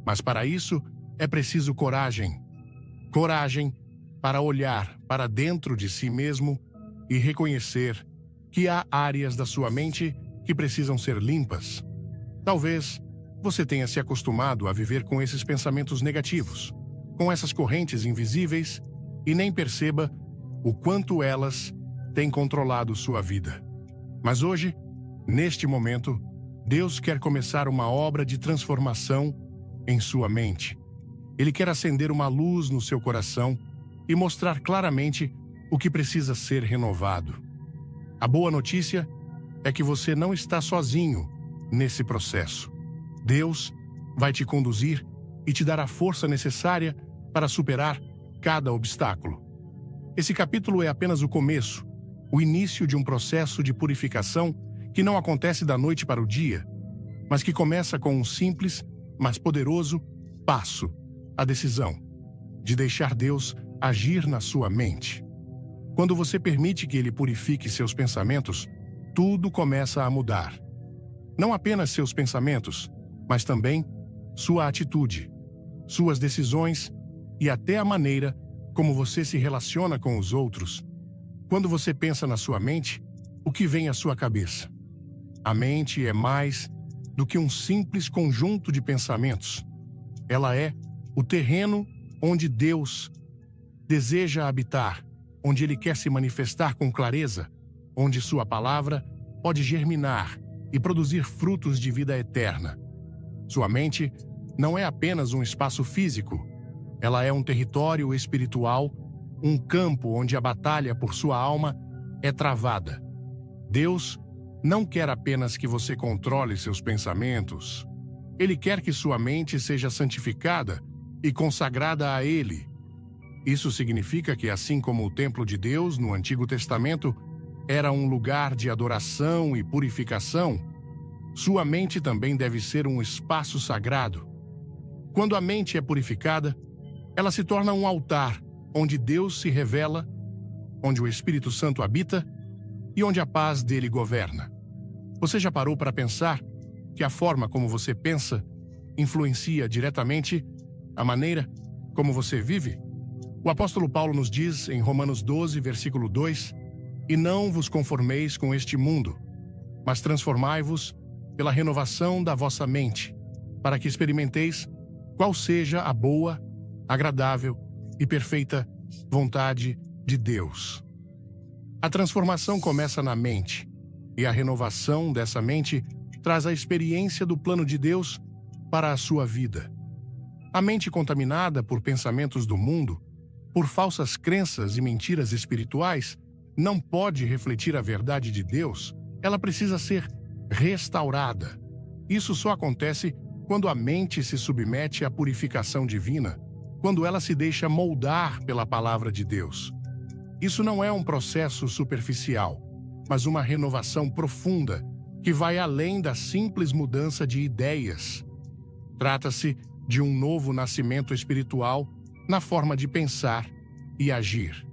Mas para isso é preciso coragem. Coragem para olhar para dentro de si mesmo e reconhecer que há áreas da sua mente que precisam ser limpas. Talvez você tenha se acostumado a viver com esses pensamentos negativos, com essas correntes invisíveis, e nem perceba o quanto elas têm controlado sua vida. Mas hoje, neste momento, Deus quer começar uma obra de transformação em sua mente. Ele quer acender uma luz no seu coração e mostrar claramente o que precisa ser renovado. A boa notícia é que você não está sozinho nesse processo. Deus vai te conduzir e te dar a força necessária para superar cada obstáculo. Esse capítulo é apenas o começo, o início de um processo de purificação que não acontece da noite para o dia, mas que começa com um simples, mas poderoso passo, a decisão de deixar Deus agir na sua mente. Quando você permite que Ele purifique seus pensamentos, tudo começa a mudar. Não apenas seus pensamentos, mas também sua atitude, suas decisões e até a maneira como você se relaciona com os outros. Quando você pensa na sua mente, o que vem à sua cabeça? A mente é mais do que um simples conjunto de pensamentos. Ela é o terreno onde Deus deseja habitar, onde Ele quer se manifestar com clareza, onde sua palavra pode germinar e produzir frutos de vida eterna. Sua mente não é apenas um espaço físico, ela é um território espiritual, um campo onde a batalha por sua alma é travada. Deus não quer apenas que você controle seus pensamentos. Ele quer que sua mente seja santificada e consagrada a Ele. Isso significa que, assim como o templo de Deus no Antigo Testamento era um lugar de adoração e purificação, sua mente também deve ser um espaço sagrado. Quando a mente é purificada, ela se torna um altar onde Deus se revela, onde o Espírito Santo habita e onde a paz dele governa. Você já parou para pensar que a forma como você pensa influencia diretamente a maneira como você vive? O apóstolo Paulo nos diz em Romanos 12, versículo 2, "E não vos conformeis com este mundo, mas transformai-vos pela renovação da vossa mente, para que experimenteis qual seja a boa, agradável e perfeita vontade de Deus." A transformação começa na mente, e a renovação dessa mente traz a experiência do plano de Deus para a sua vida. A mente contaminada por pensamentos do mundo, por falsas crenças e mentiras espirituais, não pode refletir a verdade de Deus. Ela precisa ser restaurada. Isso só acontece quando a mente se submete à purificação divina, quando ela se deixa moldar pela palavra de Deus. Isso não é um processo superficial, mas uma renovação profunda que vai além da simples mudança de ideias. Trata-se de um novo nascimento espiritual na forma de pensar e agir.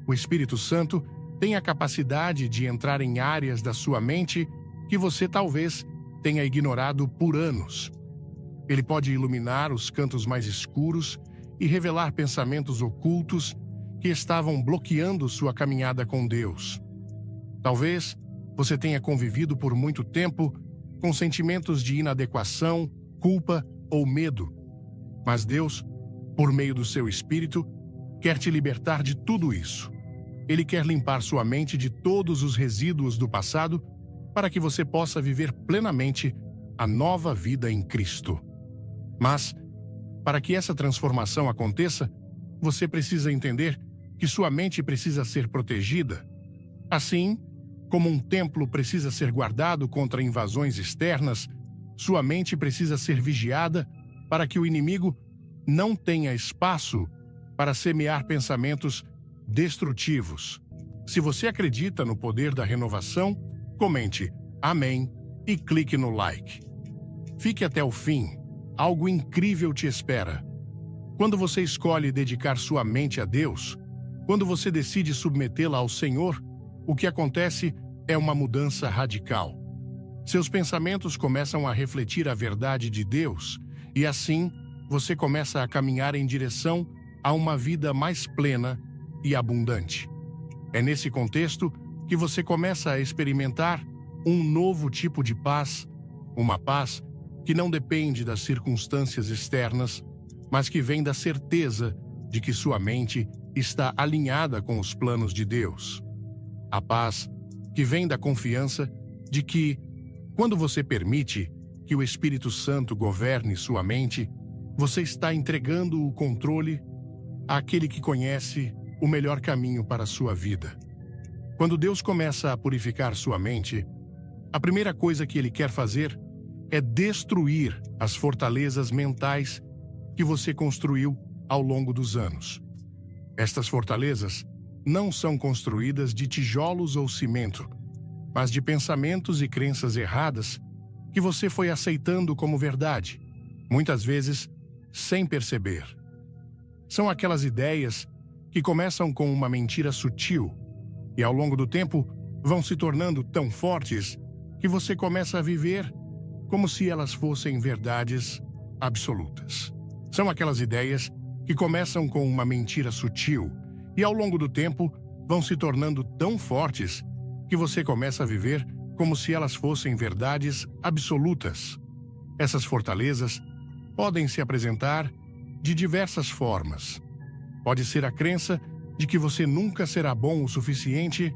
O Espírito Santo tem a capacidade de entrar em áreas da sua mente que você talvez tenha ignorado por anos. Ele pode iluminar os cantos mais escuros e revelar pensamentos ocultos que estavam bloqueando sua caminhada com Deus. Talvez você tenha convivido por muito tempo com sentimentos de inadequação, culpa ou medo. Mas Deus, por meio do seu Espírito, quer te libertar de tudo isso. Ele quer limpar sua mente de todos os resíduos do passado para que você possa viver plenamente a nova vida em Cristo. Mas, para que essa transformação aconteça, você precisa entender que sua mente precisa ser protegida. Assim, como um templo precisa ser guardado contra invasões externas, sua mente precisa ser vigiada para que o inimigo não tenha espaço para semear pensamentos destrutivos. Se você acredita no poder da renovação, comente Amém e clique no like. Fique até o fim. Algo incrível te espera. Quando você escolhe dedicar sua mente a Deus, quando você decide submetê-la ao Senhor, o que acontece é uma mudança radical. Seus pensamentos começam a refletir a verdade de Deus, E assim, você começa a caminhar em direção a uma vida mais plena e abundante. É nesse contexto que você começa a experimentar um novo tipo de paz, uma paz que não depende das circunstâncias externas, mas que vem da certeza de que sua mente está alinhada com os planos de Deus. A paz que vem da confiança de que, quando você permite que o Espírito Santo governe sua mente, você está entregando o controle àquele que conhece o melhor caminho para a sua vida. Quando Deus começa a purificar sua mente, a primeira coisa que Ele quer fazer é destruir as fortalezas mentais que você construiu ao longo dos anos. Estas fortalezas não são construídas de tijolos ou cimento, mas de pensamentos e crenças erradas que você foi aceitando como verdade, muitas vezes sem perceber. São aquelas ideias que começam com uma mentira sutil e, ao longo do tempo, vão se tornando tão fortes que você começa a viver como se elas fossem verdades absolutas. São aquelas ideias que começam com uma mentira sutil e, ao longo do tempo, vão se tornando tão fortes que você começa a viver como se elas fossem verdades absolutas. Essas fortalezas podem se apresentar de diversas formas. Pode ser a crença de que você nunca será bom o suficiente,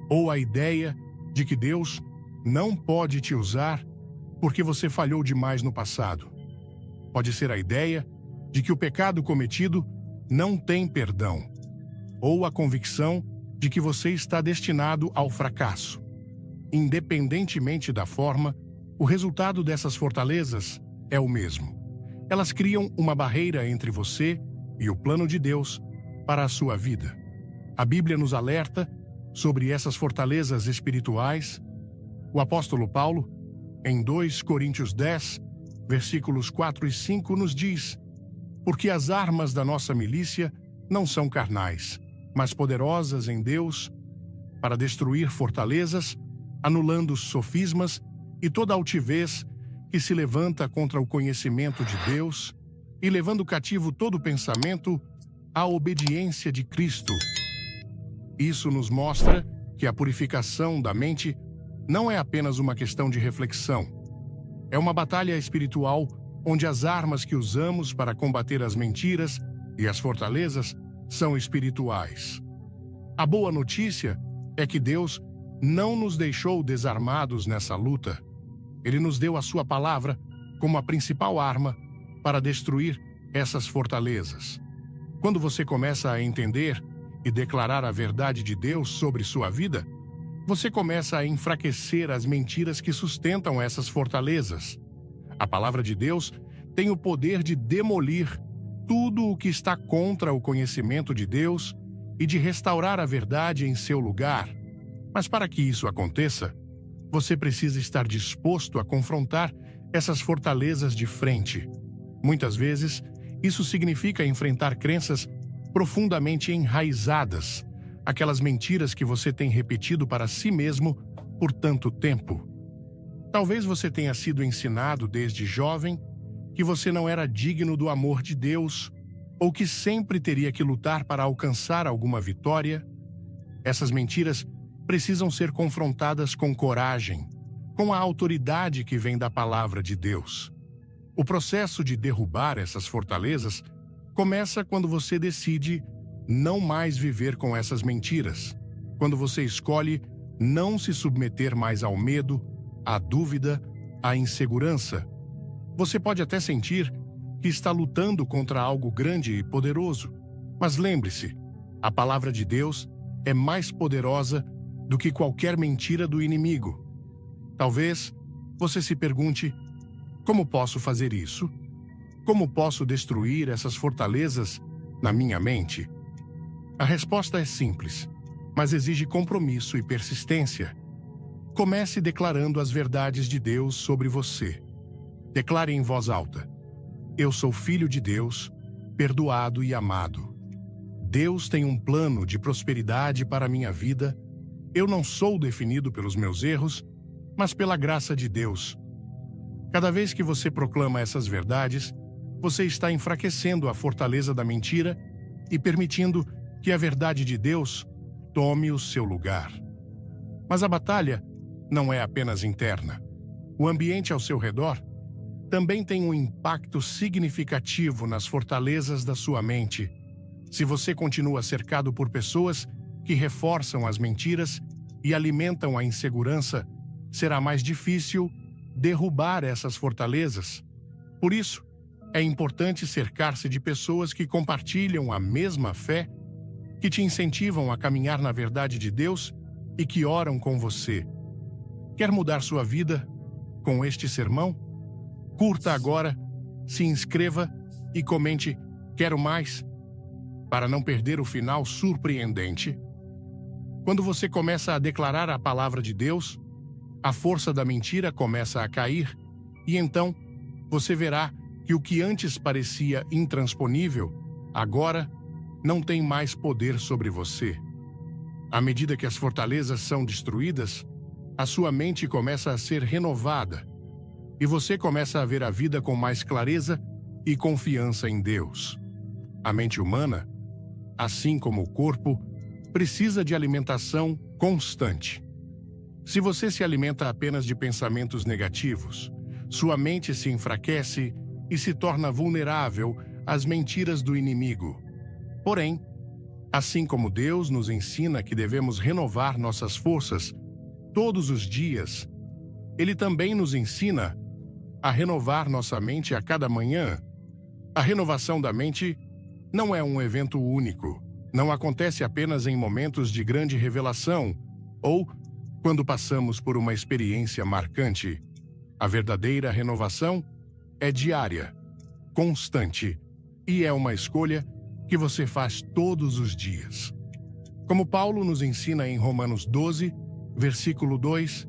ou a ideia de que Deus não pode te usar porque você falhou demais no passado. Pode ser a ideia de que o pecado cometido não tem perdão, ou a convicção de que você está destinado ao fracasso. Independentemente da forma, o resultado dessas fortalezas é o mesmo. Elas criam uma barreira entre você e o plano de Deus para a sua vida. A Bíblia nos alerta sobre essas fortalezas espirituais. O apóstolo Paulo, em 2 Coríntios 10, versículos 4 e 5, nos diz: porque as armas da nossa milícia não são carnais, mas poderosas em Deus para destruir fortalezas, anulando sofismas e toda altivez que se levanta contra o conhecimento de Deus e levando cativo todo pensamento à obediência de Cristo. Isso nos mostra que a purificação da mente não é apenas uma questão de reflexão. É uma batalha espiritual onde as armas que usamos para combater as mentiras e as fortalezas são espirituais. A boa notícia é que Deus não nos deixou desarmados nessa luta. Ele nos deu a sua palavra como a principal arma para destruir essas fortalezas. Quando você começa a entender e declarar a verdade de Deus sobre sua vida, você começa a enfraquecer as mentiras que sustentam essas fortalezas. A palavra de Deus tem o poder de demolir tudo o que está contra o conhecimento de Deus e de restaurar a verdade em seu lugar. Mas para que isso aconteça, você precisa estar disposto a confrontar essas fortalezas de frente. Muitas vezes, isso significa enfrentar crenças profundamente enraizadas, aquelas mentiras que você tem repetido para si mesmo por tanto tempo. Talvez você tenha sido ensinado desde jovem que você não era digno do amor de Deus ou que sempre teria que lutar para alcançar alguma vitória. Essas mentiras precisam ser confrontadas com coragem, com a autoridade que vem da palavra de Deus. O processo de derrubar essas fortalezas começa quando você decide não mais viver com essas mentiras, quando você escolhe não se submeter mais ao medo, à dúvida, à insegurança. Você pode até sentir que está lutando contra algo grande e poderoso, mas lembre-se, a palavra de Deus é mais poderosa do que qualquer mentira do inimigo. Talvez você se pergunte: como posso fazer isso? Como posso destruir essas fortalezas na minha mente? A resposta é simples, mas exige compromisso e persistência. Comece declarando as verdades de Deus sobre você. Declare em voz alta: eu sou filho de Deus, perdoado e amado. Deus tem um plano de prosperidade para a minha vida. Eu não sou definido pelos meus erros, mas pela graça de Deus. Cada vez que você proclama essas verdades, você está enfraquecendo a fortaleza da mentira e permitindo que a verdade de Deus tome o seu lugar. Mas a batalha não é apenas interna. O ambiente ao seu redor também tem um impacto significativo nas fortalezas da sua mente. Se você continua cercado por pessoas que reforçam as mentiras e alimentam a insegurança, será mais difícil derrubar essas fortalezas. Por isso, é importante cercar-se de pessoas que compartilham a mesma fé, que te incentivam a caminhar na verdade de Deus e que oram com você. Quer mudar sua vida com este sermão? Curta agora, se inscreva e comente "Quero mais", para não perder o final surpreendente. Quando você começa a declarar a palavra de Deus, a força da mentira começa a cair e então você verá que o que antes parecia intransponível, agora não tem mais poder sobre você. À medida que as fortalezas são destruídas, a sua mente começa a ser renovada e você começa a ver a vida com mais clareza e confiança em Deus. A mente humana, assim como o corpo, precisa de alimentação constante. Se você se alimenta apenas de pensamentos negativos, sua mente se enfraquece e se torna vulnerável às mentiras do inimigo. Porém, assim como Deus nos ensina que devemos renovar nossas forças todos os dias, Ele também nos ensina a renovar nossa mente a cada manhã. A renovação da mente não é um evento único. Não acontece apenas em momentos de grande revelação ou quando passamos por uma experiência marcante. A verdadeira renovação é diária, constante e é uma escolha que você faz todos os dias. Como Paulo nos ensina em Romanos 12, versículo 2,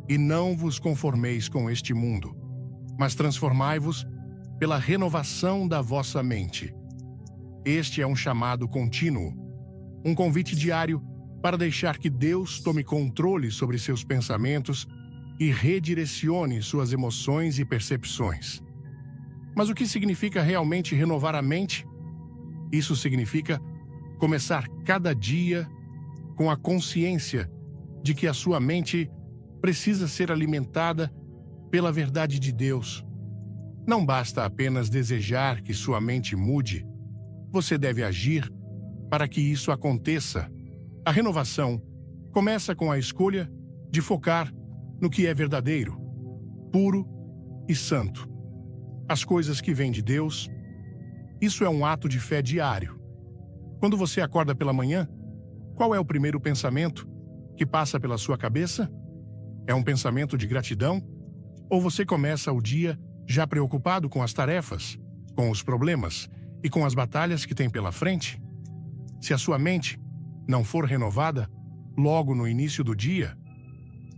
"E não vos conformeis com este mundo, mas transformai-vos pela renovação da vossa mente." Este é um chamado contínuo, um convite diário para deixar que Deus tome controle sobre seus pensamentos e redirecione suas emoções e percepções. Mas o que significa realmente renovar a mente? Isso significa começar cada dia com a consciência de que a sua mente precisa ser alimentada pela verdade de Deus. Não basta apenas desejar que sua mente mude. Você deve agir para que isso aconteça. A renovação começa com a escolha de focar no que é verdadeiro, puro e santo. As coisas que vêm de Deus. Isso é um ato de fé diário. Quando você acorda pela manhã, qual é o primeiro pensamento que passa pela sua cabeça? É um pensamento de gratidão? Ou você começa o dia já preocupado com as tarefas, com os problemas e com as batalhas que tem pela frente? Se a sua mente não for renovada logo no início do dia,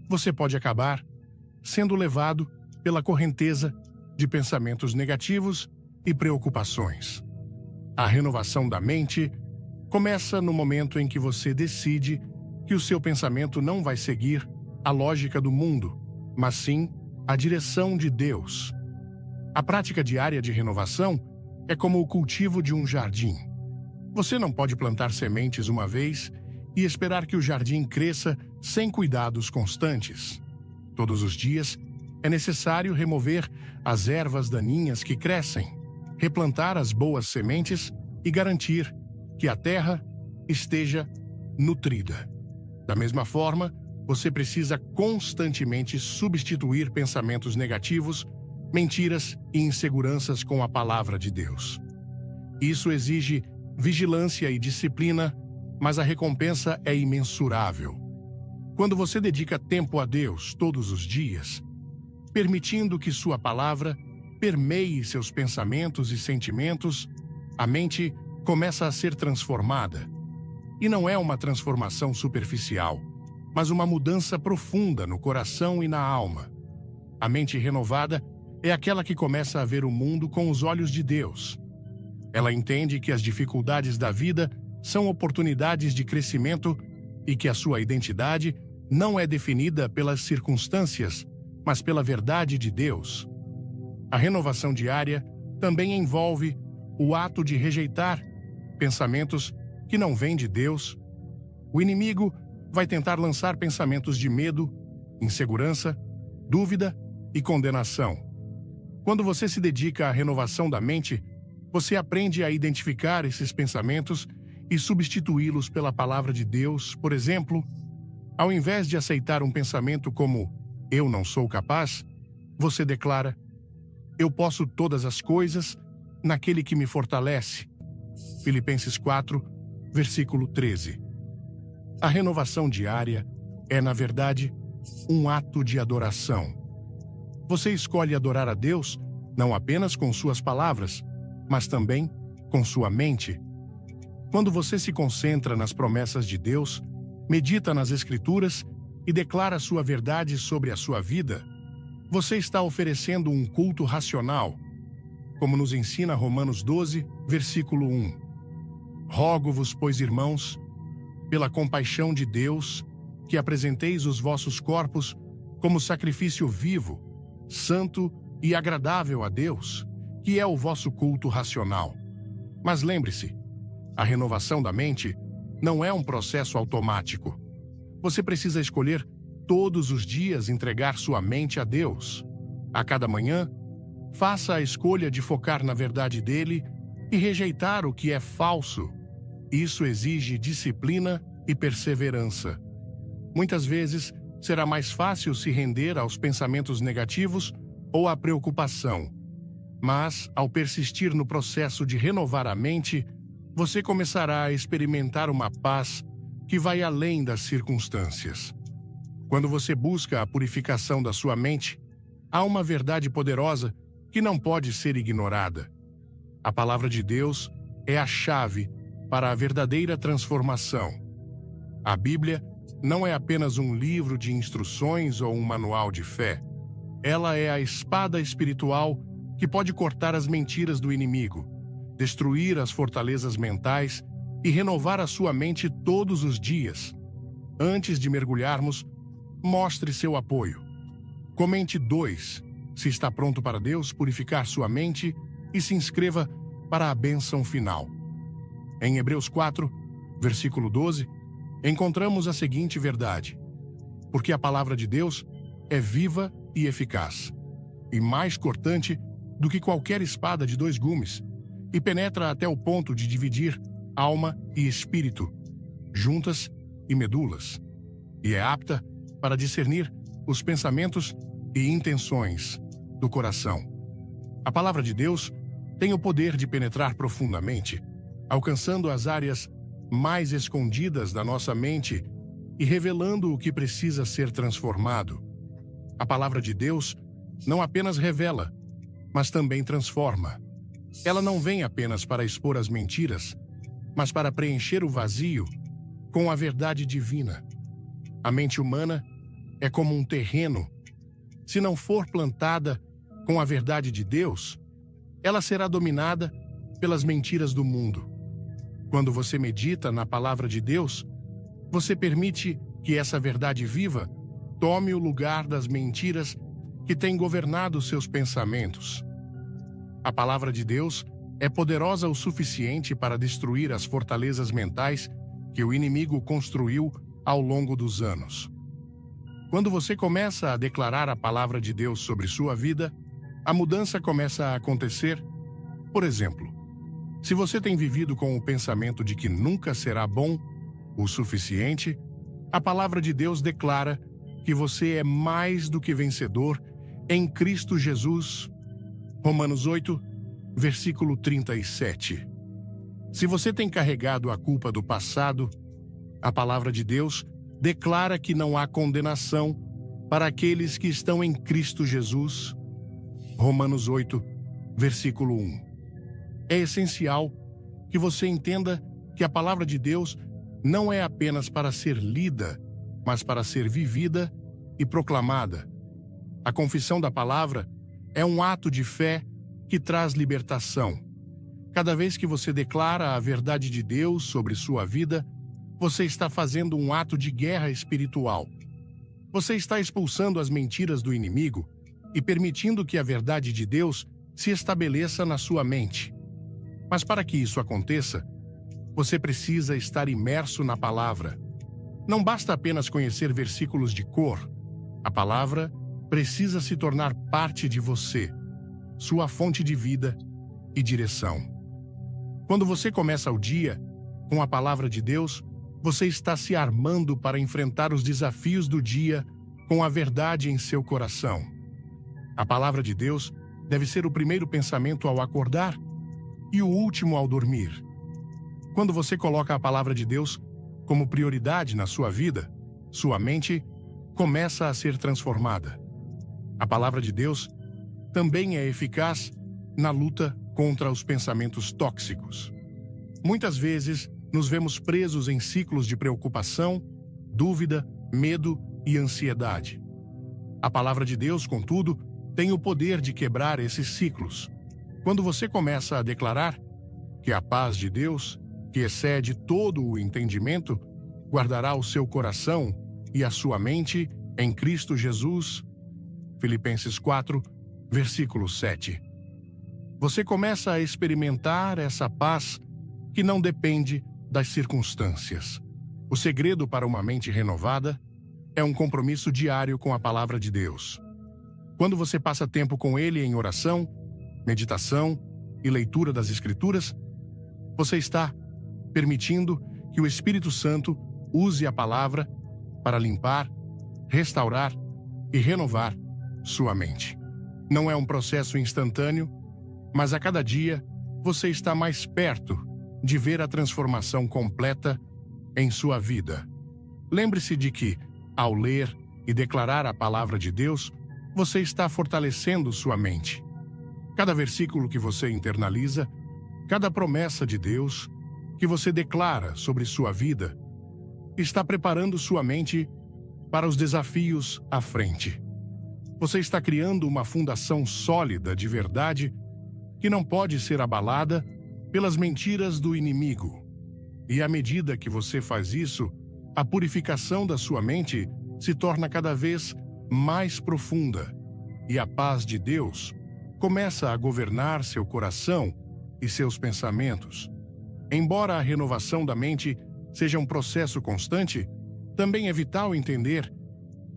você pode acabar sendo levado pela correnteza de pensamentos negativos e preocupações. A renovação da mente começa no momento em que você decide que o seu pensamento não vai seguir a lógica do mundo, mas sim a direção de Deus. A prática diária de renovação é como o cultivo de um jardim. Você não pode plantar sementes uma vez e esperar que o jardim cresça sem cuidados constantes. Todos os dias, é necessário remover as ervas daninhas que crescem, replantar as boas sementes e garantir que a terra esteja nutrida. Da mesma forma, você precisa constantemente substituir pensamentos negativos, mentiras e inseguranças com a palavra de Deus. Isso exige vigilância e disciplina, mas a recompensa é imensurável. Quando você dedica tempo a Deus todos os dias, permitindo que sua palavra permeie seus pensamentos e sentimentos, a mente começa a ser transformada. E não é uma transformação superficial, mas uma mudança profunda no coração e na alma. A mente renovada é aquela que começa a ver o mundo com os olhos de Deus. Ela entende que as dificuldades da vida são oportunidades de crescimento e que a sua identidade não é definida pelas circunstâncias, mas pela verdade de Deus. A renovação diária também envolve o ato de rejeitar pensamentos que não vêm de Deus. O inimigo vai tentar lançar pensamentos de medo, insegurança, dúvida e condenação. Quando você se dedica à renovação da mente, você aprende a identificar esses pensamentos e substituí-los pela palavra de Deus. Por exemplo, ao invés de aceitar um pensamento como "eu não sou capaz", você declara "eu posso todas as coisas naquele que me fortalece". Filipenses 4, versículo 13. A renovação diária é, na verdade, um ato de adoração. Você escolhe adorar a Deus não apenas com suas palavras, mas também com sua mente. Quando você se concentra nas promessas de Deus, medita nas Escrituras e declara sua verdade sobre a sua vida, você está oferecendo um culto racional, como nos ensina Romanos 12, versículo 1. Rogo-vos, pois, irmãos, pela compaixão de Deus, que apresenteis os vossos corpos como sacrifício vivo, santo e agradável a Deus, que é o vosso culto racional. Mas lembre-se, a renovação da mente não é um processo automático. Você precisa escolher todos os dias entregar sua mente a Deus. A cada manhã, faça a escolha de focar na verdade dele e rejeitar o que é falso. Isso exige disciplina e perseverança. Muitas vezes, será mais fácil se render aos pensamentos negativos ou à preocupação. Mas, ao persistir no processo de renovar a mente, você começará a experimentar uma paz que vai além das circunstâncias. Quando você busca a purificação da sua mente, há uma verdade poderosa que não pode ser ignorada. A palavra de Deus é a chave para a verdadeira transformação. A Bíblia não é apenas um livro de instruções ou um manual de fé. Ela é a espada espiritual que pode cortar as mentiras do inimigo, destruir as fortalezas mentais e renovar a sua mente todos os dias. Antes de mergulharmos, mostre seu apoio. Comente 2, se está pronto para Deus purificar sua mente, e se inscreva para a bênção final. Em Hebreus 4, versículo 12, encontramos a seguinte verdade: porque a palavra de Deus é viva e eficaz, e mais cortante do que qualquer espada de 2 gumes, e penetra até o ponto de dividir alma e espírito, juntas e medulas, e é apta para discernir os pensamentos e intenções do coração. A palavra de Deus tem o poder de penetrar profundamente, alcançando as áreas mais escondidas da nossa mente e revelando o que precisa ser transformado. A palavra de Deus não apenas revela, mas também transforma. Ela não vem apenas para expor as mentiras, mas para preencher o vazio com a verdade divina. A mente humana é como um terreno. Se não for plantada com a verdade de Deus, ela será dominada pelas mentiras do mundo. Quando você medita na palavra de Deus, você permite que essa verdade viva tome o lugar das mentiras que têm governado seus pensamentos. A palavra de Deus é poderosa o suficiente para destruir as fortalezas mentais que o inimigo construiu ao longo dos anos. Quando você começa a declarar a palavra de Deus sobre sua vida, a mudança começa a acontecer. Por exemplo, se você tem vivido com o pensamento de que nunca será bom o suficiente, a palavra de Deus declara que você é mais do que vencedor em Cristo Jesus. Romanos 8, versículo 37. Se você tem carregado a culpa do passado, a palavra de Deus declara que não há condenação para aqueles que estão em Cristo Jesus. Romanos 8, versículo 1. É essencial que você entenda que a palavra de Deus não é apenas para ser lida, mas para ser vivida e proclamada. A confissão da palavra é um ato de fé que traz libertação. Cada vez que você declara a verdade de Deus sobre sua vida, você está fazendo um ato de guerra espiritual. Você está expulsando as mentiras do inimigo e permitindo que a verdade de Deus se estabeleça na sua mente. Mas para que isso aconteça, você precisa estar imerso na palavra. Não basta apenas conhecer versículos de cor. A palavra precisa se tornar parte de você, sua fonte de vida e direção. Quando você começa o dia com a palavra de Deus, você está se armando para enfrentar os desafios do dia com a verdade em seu coração. A palavra de Deus deve ser o primeiro pensamento ao acordar e o último ao dormir. Quando você coloca a palavra de Deus como prioridade na sua vida, sua mente começa a ser transformada. A palavra de Deus também é eficaz na luta contra os pensamentos tóxicos. Muitas vezes, nos vemos presos em ciclos de preocupação, dúvida, medo e ansiedade. A palavra de Deus, contudo, tem o poder de quebrar esses ciclos. Quando você começa a declarar que a paz de Deus, que excede todo o entendimento, guardará o seu coração e a sua mente em Cristo Jesus. Filipenses 4, versículo 7. Você começa a experimentar essa paz que não depende das circunstâncias. O segredo para uma mente renovada é um compromisso diário com a palavra de Deus. Quando você passa tempo com Ele em oração, meditação e leitura das Escrituras, você está permitindo que o Espírito Santo use a palavra para limpar, restaurar e renovar sua mente. Não é um processo instantâneo, mas a cada dia você está mais perto de ver a transformação completa em sua vida. Lembre-se de que, ao ler e declarar a palavra de Deus, você está fortalecendo sua mente. Cada versículo que você internaliza, cada promessa de Deus que você declara sobre sua vida, está preparando sua mente para os desafios à frente. Você está criando uma fundação sólida de verdade que não pode ser abalada pelas mentiras do inimigo. E à medida que você faz isso, a purificação da sua mente se torna cada vez mais profunda e a paz de Deus começa a governar seu coração e seus pensamentos. Embora a renovação da mente seja um processo constante, também é vital entender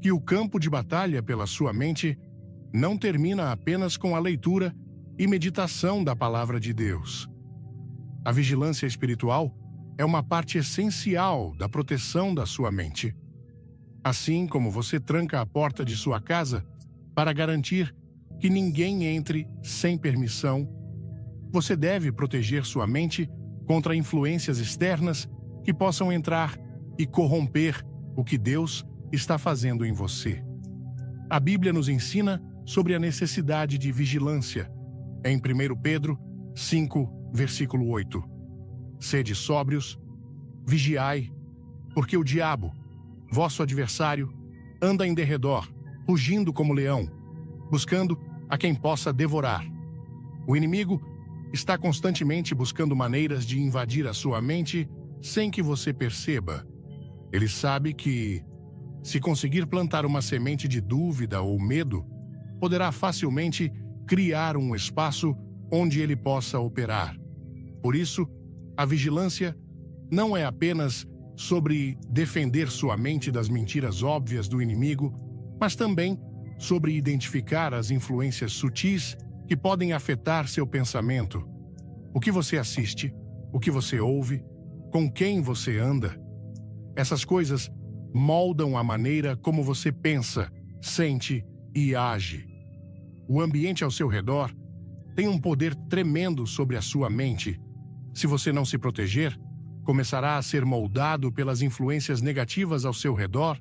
que o campo de batalha pela sua mente não termina apenas com a leitura e meditação da palavra de Deus. A vigilância espiritual é uma parte essencial da proteção da sua mente. Assim como você tranca a porta de sua casa para garantir que ninguém entre sem permissão, você deve proteger sua mente contra influências externas que possam entrar e corromper o que Deus está fazendo em você. A Bíblia nos ensina sobre a necessidade de vigilância. Em 1 Pedro 5, versículo 8. Sede sóbrios, vigiai, porque o diabo, vosso adversário, anda em derredor, rugindo como leão, buscando a quem possa devorar. O inimigo está constantemente buscando maneiras de invadir a sua mente sem que você perceba. Ele sabe que, se conseguir plantar uma semente de dúvida ou medo, poderá facilmente criar um espaço onde ele possa operar. Por isso, a vigilância não é apenas sobre defender sua mente das mentiras óbvias do inimigo, mas também sobre identificar as influências sutis que podem afetar seu pensamento. O que você assiste, o que você ouve, com quem você anda. Essas coisas moldam a maneira como você pensa, sente e age. O ambiente ao seu redor tem um poder tremendo sobre a sua mente. Se você não se proteger, começará a ser moldado pelas influências negativas ao seu redor,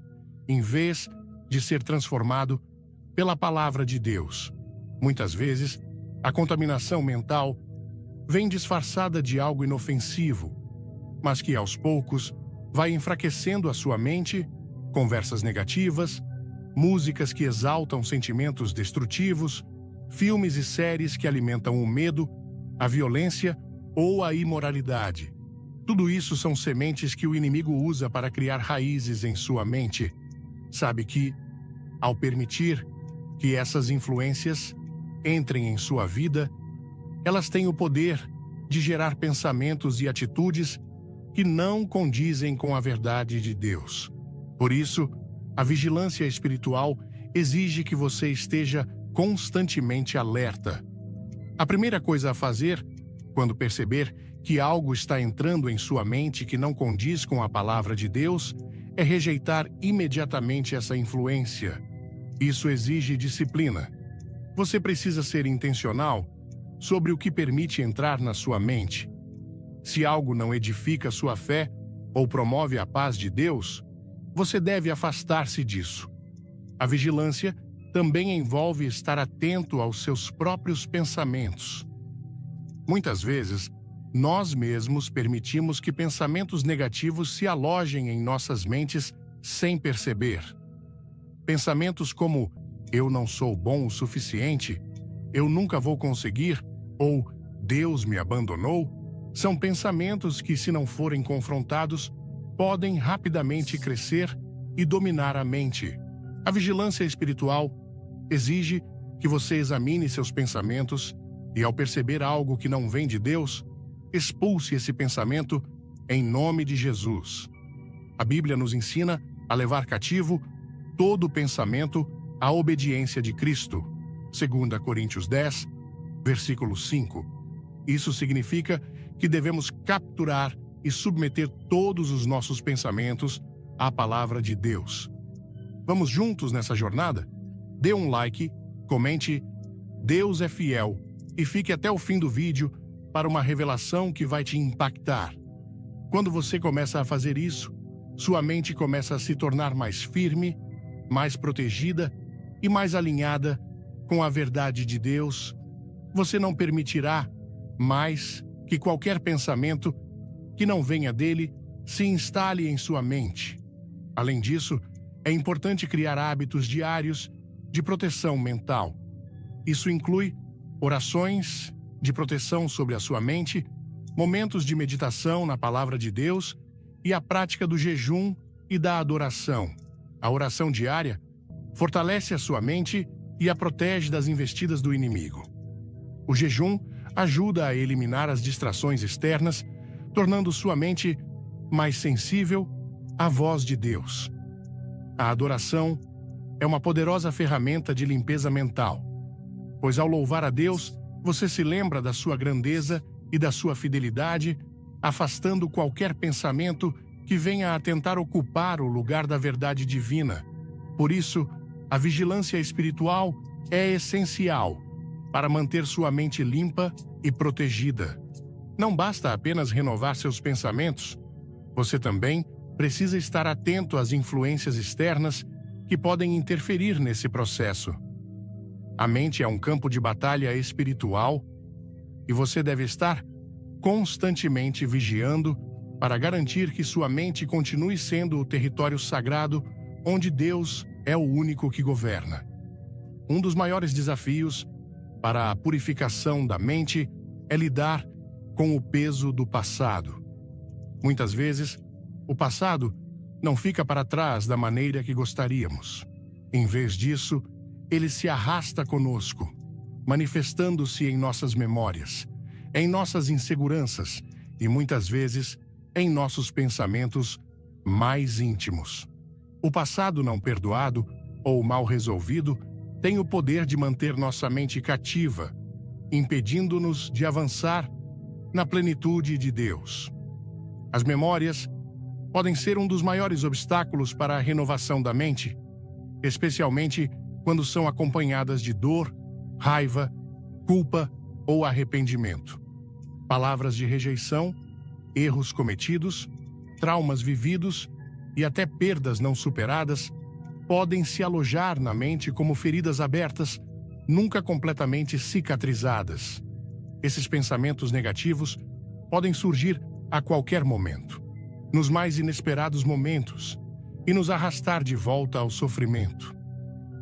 em vez de ser transformado pela palavra de Deus. Muitas vezes, a contaminação mental vem disfarçada de algo inofensivo, mas que aos poucos vai enfraquecendo a sua mente, conversas negativas, músicas que exaltam sentimentos destrutivos, filmes e séries que alimentam o medo, a violência ou a imoralidade. Tudo isso são sementes que o inimigo usa para criar raízes em sua mente. Sabe que, ao permitir que essas influências entrem em sua vida, elas têm o poder de gerar pensamentos e atitudes que não condizem com a verdade de Deus. Por isso, a vigilância espiritual exige que você esteja constantemente alerta. A primeira coisa a fazer, quando perceber que algo está entrando em sua mente que não condiz com a palavra de Deus, é rejeitar imediatamente essa influência. Isso exige disciplina. Você precisa ser intencional sobre o que permite entrar na sua mente. Se algo não edifica sua fé ou promove a paz de Deus, você deve afastar-se disso. A vigilância também envolve estar atento aos seus próprios pensamentos. Muitas vezes, nós mesmos permitimos que pensamentos negativos se alojem em nossas mentes sem perceber. Pensamentos como "eu não sou bom o suficiente", "eu nunca vou conseguir" ou "Deus me abandonou" são pensamentos que, se não forem confrontados, podem rapidamente crescer e dominar a mente. A vigilância espiritual exige que você examine seus pensamentos e, ao perceber algo que não vem de Deus, expulse esse pensamento em nome de Jesus. A Bíblia nos ensina a levar cativo todo pensamento à obediência de Cristo. 2 Coríntios 10, versículo 5. Isso significa que devemos capturar e submeter todos os nossos pensamentos à palavra de Deus. Vamos juntos nessa jornada? Dê um like, comente "Deus é fiel" e fique até o fim do vídeo para uma revelação que vai te impactar. Quando você começa a fazer isso, sua mente começa a se tornar mais firme, mais protegida e mais alinhada com a verdade de Deus. Você não permitirá mais que qualquer pensamento que não venha dele se instale em sua mente. Além disso, é importante criar hábitos diários de proteção mental. Isso inclui orações de proteção sobre a sua mente, momentos de meditação na palavra de Deus e a prática do jejum e da adoração. A oração diária fortalece a sua mente e a protege das investidas do inimigo. O jejum ajuda a eliminar as distrações externas, tornando sua mente mais sensível à voz de Deus. A adoração é uma poderosa ferramenta de limpeza mental, pois ao louvar a Deus, você se lembra da sua grandeza e da sua fidelidade, afastando qualquer pensamento que venha a tentar ocupar o lugar da verdade divina. Por isso, a vigilância espiritual é essencial para manter sua mente limpa e protegida. Não basta apenas renovar seus pensamentos, você também precisa estar atento às influências externas que podem interferir nesse processo. A mente é um campo de batalha espiritual e você deve estar constantemente vigiando para garantir que sua mente continue sendo o território sagrado onde Deus é o único que governa. Um dos maiores desafios para a purificação da mente é lidar com o peso do passado. Muitas vezes, o passado não fica para trás da maneira que gostaríamos. Em vez disso, ele se arrasta conosco, manifestando-se em nossas memórias, em nossas inseguranças e, muitas vezes, em nossos pensamentos mais íntimos. O passado não perdoado ou mal resolvido tem o poder de manter nossa mente cativa, impedindo-nos de avançar na plenitude de Deus. As memórias podem ser um dos maiores obstáculos para a renovação da mente, especialmente quando são acompanhadas de dor, raiva, culpa ou arrependimento. Palavras de rejeição, erros cometidos, traumas vividos e até perdas não superadas podem se alojar na mente como feridas abertas, nunca completamente cicatrizadas. Esses pensamentos negativos podem surgir a qualquer momento, nos mais inesperados momentos, e nos arrastar de volta ao sofrimento.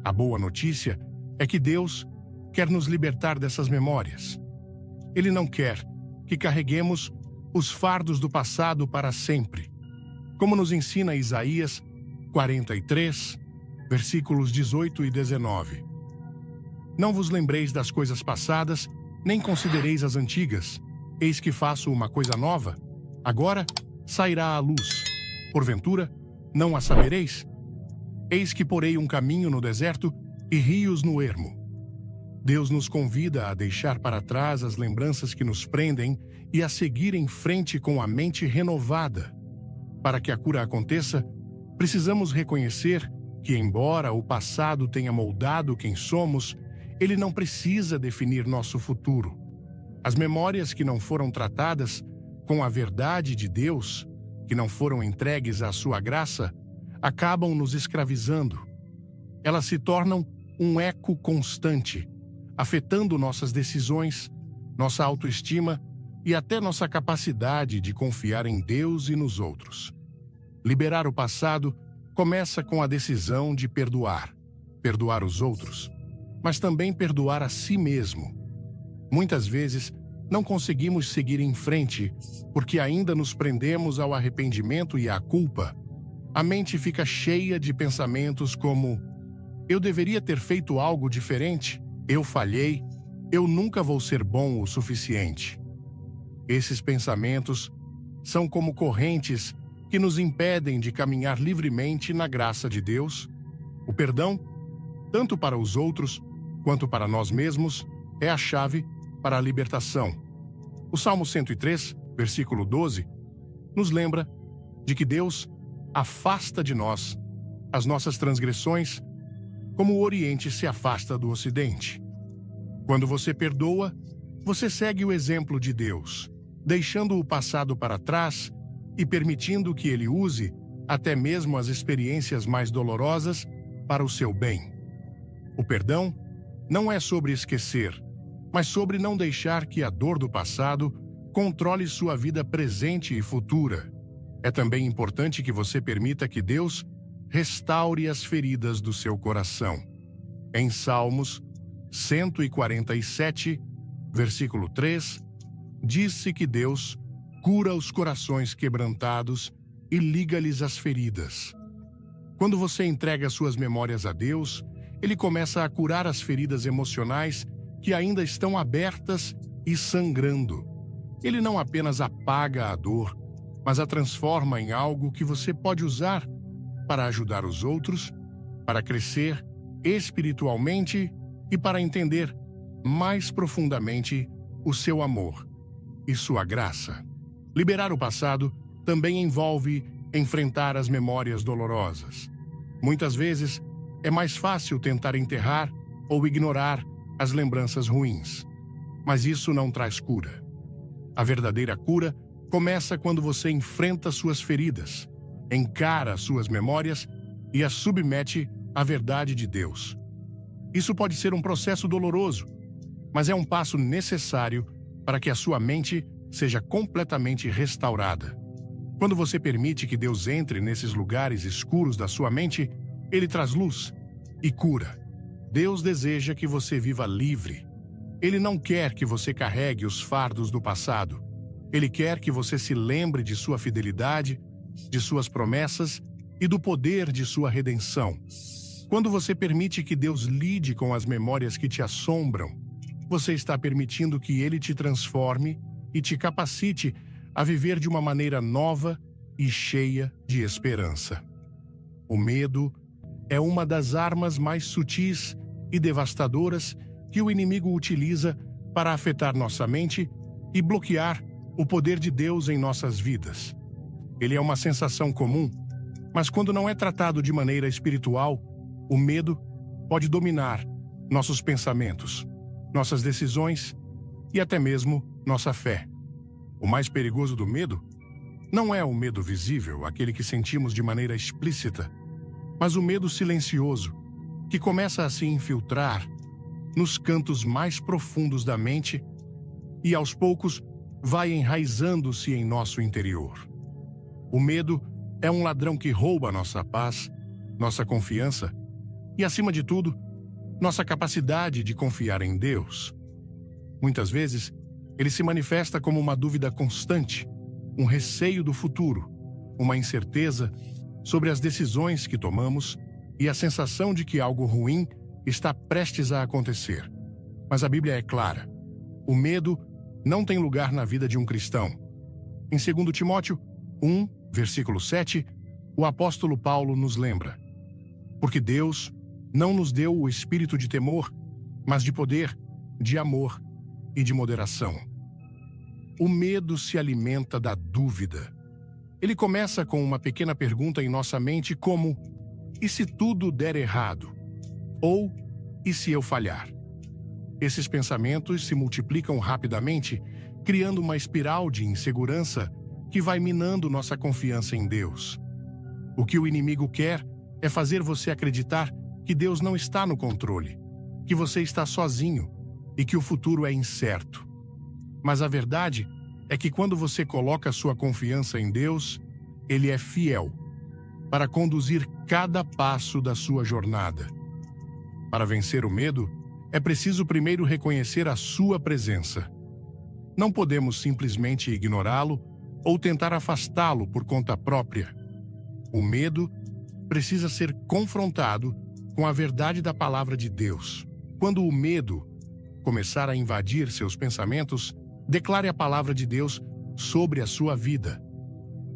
A boa notícia é que Deus quer nos libertar dessas memórias. Ele não quer que carreguemos os fardos do passado para sempre, como nos ensina Isaías 43, versículos 18 e 19. Não vos lembreis das coisas passadas, nem considereis as antigas. Eis que faço uma coisa nova. Agora sairá à luz. Porventura, não a sabereis? Eis que porei um caminho no deserto e rios no ermo. Deus nos convida a deixar para trás as lembranças que nos prendem e a seguir em frente com a mente renovada. Para que a cura aconteça, precisamos reconhecer que, embora o passado tenha moldado quem somos, ele não precisa definir nosso futuro. As memórias que não foram tratadas com a verdade de Deus, que não foram entregues à sua graça, acabam nos escravizando. Elas se tornam um eco constante, afetando nossas decisões, nossa autoestima e até nossa capacidade de confiar em Deus e nos outros. Liberar o passado começa com a decisão de perdoar os outros, mas também perdoar a si mesmo. Muitas vezes, não conseguimos seguir em frente porque ainda nos prendemos ao arrependimento e à culpa. A mente fica cheia de pensamentos como: eu deveria ter feito algo diferente, eu falhei, eu nunca vou ser bom o suficiente. Esses pensamentos são como correntes que nos impedem de caminhar livremente na graça de Deus. O perdão, tanto para os outros quanto para nós mesmos, é a chave para a libertação. O Salmo 103, versículo 12, nos lembra de que Deus afasta de nós as nossas transgressões como o Oriente se afasta do Ocidente. Quando você perdoa, você segue o exemplo de Deus, deixando o passado para trás e permitindo que Ele use até mesmo as experiências mais dolorosas para o seu bem. O perdão não é sobre esquecer, mas sobre não deixar que a dor do passado controle sua vida presente e futura. É também importante que você permita que Deus restaure as feridas do seu coração. Em Salmos 147, versículo 3, diz-se que Deus cura os corações quebrantados e liga-lhes as feridas. Quando você entrega suas memórias a Deus, Ele começa a curar as feridas emocionais que ainda estão abertas e sangrando. Ele não apenas apaga a dor, mas a transforma em algo que você pode usar para ajudar os outros, para crescer espiritualmente e para entender mais profundamente o seu amor e sua graça. Liberar o passado também envolve enfrentar as memórias dolorosas. Muitas vezes, é mais fácil tentar enterrar ou ignorar as lembranças ruins. Mas isso não traz cura. A verdadeira cura começa quando você enfrenta suas feridas, encara suas memórias e as submete à verdade de Deus. Isso pode ser um processo doloroso, mas é um passo necessário para que a sua mente seja completamente restaurada. Quando você permite que Deus entre nesses lugares escuros da sua mente, Ele traz luz e cura. Deus deseja que você viva livre. Ele não quer que você carregue os fardos do passado. Ele quer que você se lembre de sua fidelidade, de suas promessas e do poder de sua redenção. Quando você permite que Deus lide com as memórias que te assombram, você está permitindo que Ele te transforme e te capacite a viver de uma maneira nova e cheia de esperança. O medo é uma das armas mais sutis e devastadoras que o inimigo utiliza para afetar nossa mente e bloquear o poder de Deus em nossas vidas. Ele é uma sensação comum, mas quando não é tratado de maneira espiritual, o medo pode dominar nossos pensamentos, nossas decisões e até mesmo nossa fé. O mais perigoso do medo não é o medo visível, aquele que sentimos de maneira explícita, mas o medo silencioso, que começa a se infiltrar nos cantos mais profundos da mente e, aos poucos, vai enraizando-se em nosso interior. O medo é um ladrão que rouba nossa paz, nossa confiança e, acima de tudo, nossa capacidade de confiar em Deus. Muitas vezes, ele se manifesta como uma dúvida constante, um receio do futuro, uma incerteza sobre as decisões que tomamos e a sensação de que algo ruim está prestes a acontecer. Mas a Bíblia é clara. O medo não tem lugar na vida de um cristão. Em 2 Timóteo 1, versículo 7, o apóstolo Paulo nos lembra: porque Deus não nos deu o espírito de temor, mas de poder, de amor e de moderação. O medo se alimenta da dúvida. Ele começa com uma pequena pergunta em nossa mente como: e se tudo der errado? Ou, e se eu falhar? Esses pensamentos se multiplicam rapidamente, criando uma espiral de insegurança que vai minando nossa confiança em Deus. O que o inimigo quer é fazer você acreditar que Deus não está no controle, que você está sozinho e que o futuro é incerto. Mas a verdade é que quando você coloca sua confiança em Deus, Ele é fiel para conduzir cada passo da sua jornada. Para vencer o medo, é preciso primeiro reconhecer a sua presença. Não podemos simplesmente ignorá-lo ou tentar afastá-lo por conta própria. O medo precisa ser confrontado com a verdade da palavra de Deus. Quando o medo começar a invadir seus pensamentos, declare a palavra de Deus sobre a sua vida.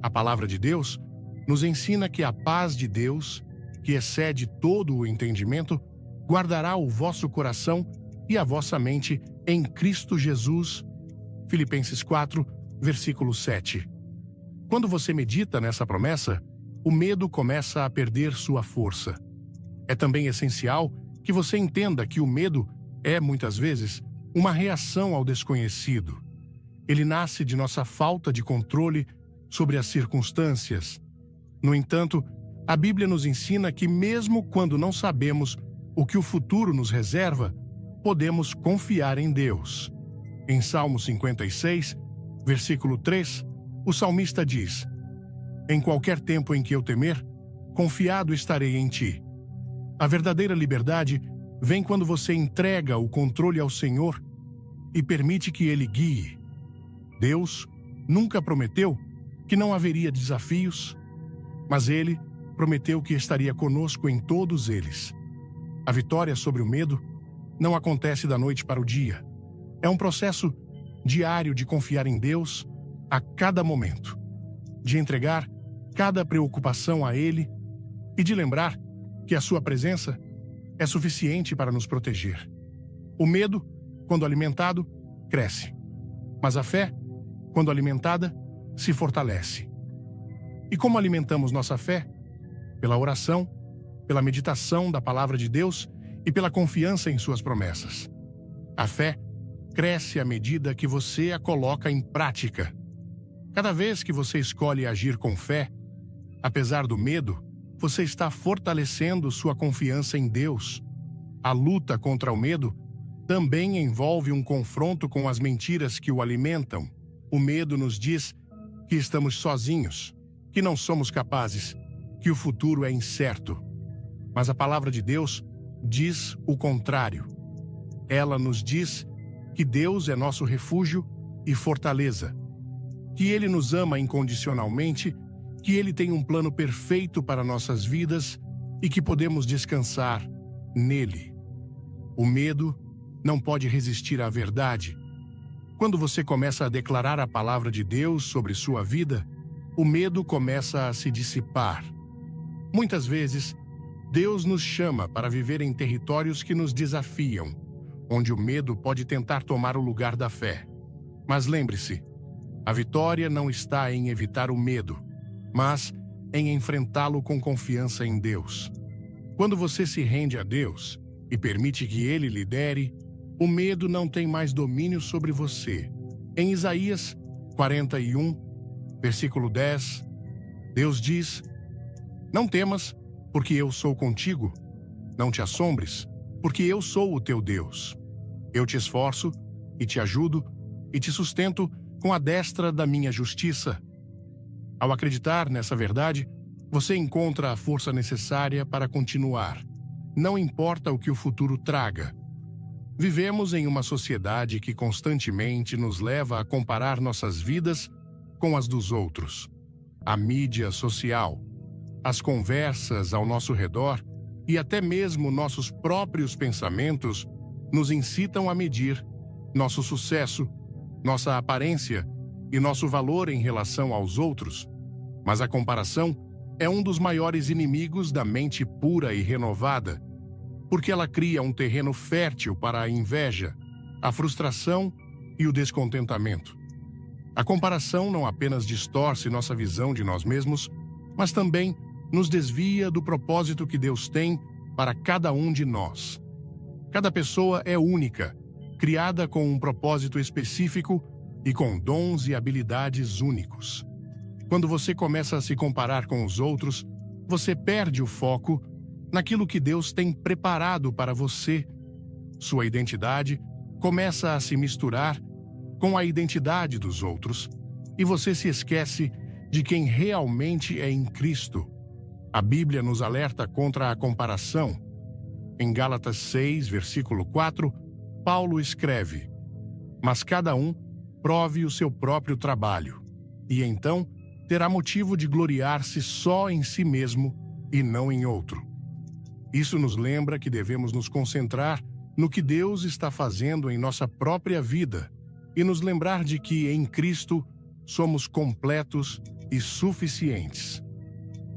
A palavra de Deus nos ensina que a paz de Deus, que excede todo o entendimento, guardará o vosso coração e a vossa mente em Cristo Jesus. Filipenses 4, versículo 7. Quando você medita nessa promessa, o medo começa a perder sua força. É também essencial que você entenda que o medo é, muitas vezes, uma reação ao desconhecido. Ele nasce de nossa falta de controle sobre as circunstâncias. No entanto, a Bíblia nos ensina que mesmo quando não sabemos o que o futuro nos reserva, podemos confiar em Deus. Em Salmo 56, versículo 3, o salmista diz: em qualquer tempo em que eu temer, confiado estarei em ti. A verdadeira liberdade vem quando você entrega o controle ao Senhor e permite que Ele guie. Deus nunca prometeu que não haveria desafios, mas Ele prometeu que estaria conosco em todos eles. A vitória sobre o medo não acontece da noite para o dia. É um processo diário de confiar em Deus a cada momento, de entregar cada preocupação a Ele e de lembrar que a sua presença é suficiente para nos proteger. O medo, quando alimentado, cresce, mas a fé, quando alimentada, se fortalece. E como alimentamos nossa fé? Pela oração, pela meditação da palavra de Deus e pela confiança em suas promessas. A fé cresce à medida que você a coloca em prática. Cada vez que você escolhe agir com fé, apesar do medo, você está fortalecendo sua confiança em Deus. A luta contra o medo também envolve um confronto com as mentiras que o alimentam. O medo nos diz que estamos sozinhos, que não somos capazes, que o futuro é incerto. Mas a palavra de Deus diz o contrário. Ela nos diz que Deus é nosso refúgio e fortaleza, que Ele nos ama incondicionalmente, que Ele tem um plano perfeito para nossas vidas e que podemos descansar nele. O medo não pode resistir à verdade. Quando você começa a declarar a palavra de Deus sobre sua vida, o medo começa a se dissipar. Muitas vezes, Deus nos chama para viver em territórios que nos desafiam, onde o medo pode tentar tomar o lugar da fé. Mas lembre-se, a vitória não está em evitar o medo, mas em enfrentá-lo com confiança em Deus. Quando você se rende a Deus e permite que Ele lidere, o medo não tem mais domínio sobre você. Em Isaías 41, versículo 10, Deus diz: não temas, porque eu sou contigo. Não te assombres, porque eu sou o teu Deus. Eu te esforço e te ajudo e te sustento com a destra da minha justiça. Ao acreditar nessa verdade, você encontra a força necessária para continuar. Não importa o que o futuro traga. Vivemos em uma sociedade que constantemente nos leva a comparar nossas vidas com as dos outros. A mídia social, as conversas ao nosso redor e até mesmo nossos próprios pensamentos nos incitam a medir nosso sucesso, nossa aparência e nosso valor em relação aos outros. Mas a comparação é um dos maiores inimigos da mente pura e renovada, porque ela cria um terreno fértil para a inveja, a frustração e o descontentamento. A comparação não apenas distorce nossa visão de nós mesmos, mas também nos desvia do propósito que Deus tem para cada um de nós. Cada pessoa é única, criada com um propósito específico e com dons e habilidades únicos. Quando você começa a se comparar com os outros, você perde o foco naquilo que Deus tem preparado para você. Sua identidade começa a se misturar com a identidade dos outros, e você se esquece de quem realmente é em Cristo. A Bíblia nos alerta contra a comparação. Em Gálatas 6, versículo 4, Paulo escreve: "Mas cada um prove o seu próprio trabalho, e então terá motivo de gloriar-se só em si mesmo e não em outro." Isso nos lembra que devemos nos concentrar no que Deus está fazendo em nossa própria vida e nos lembrar de que, em Cristo, somos completos e suficientes.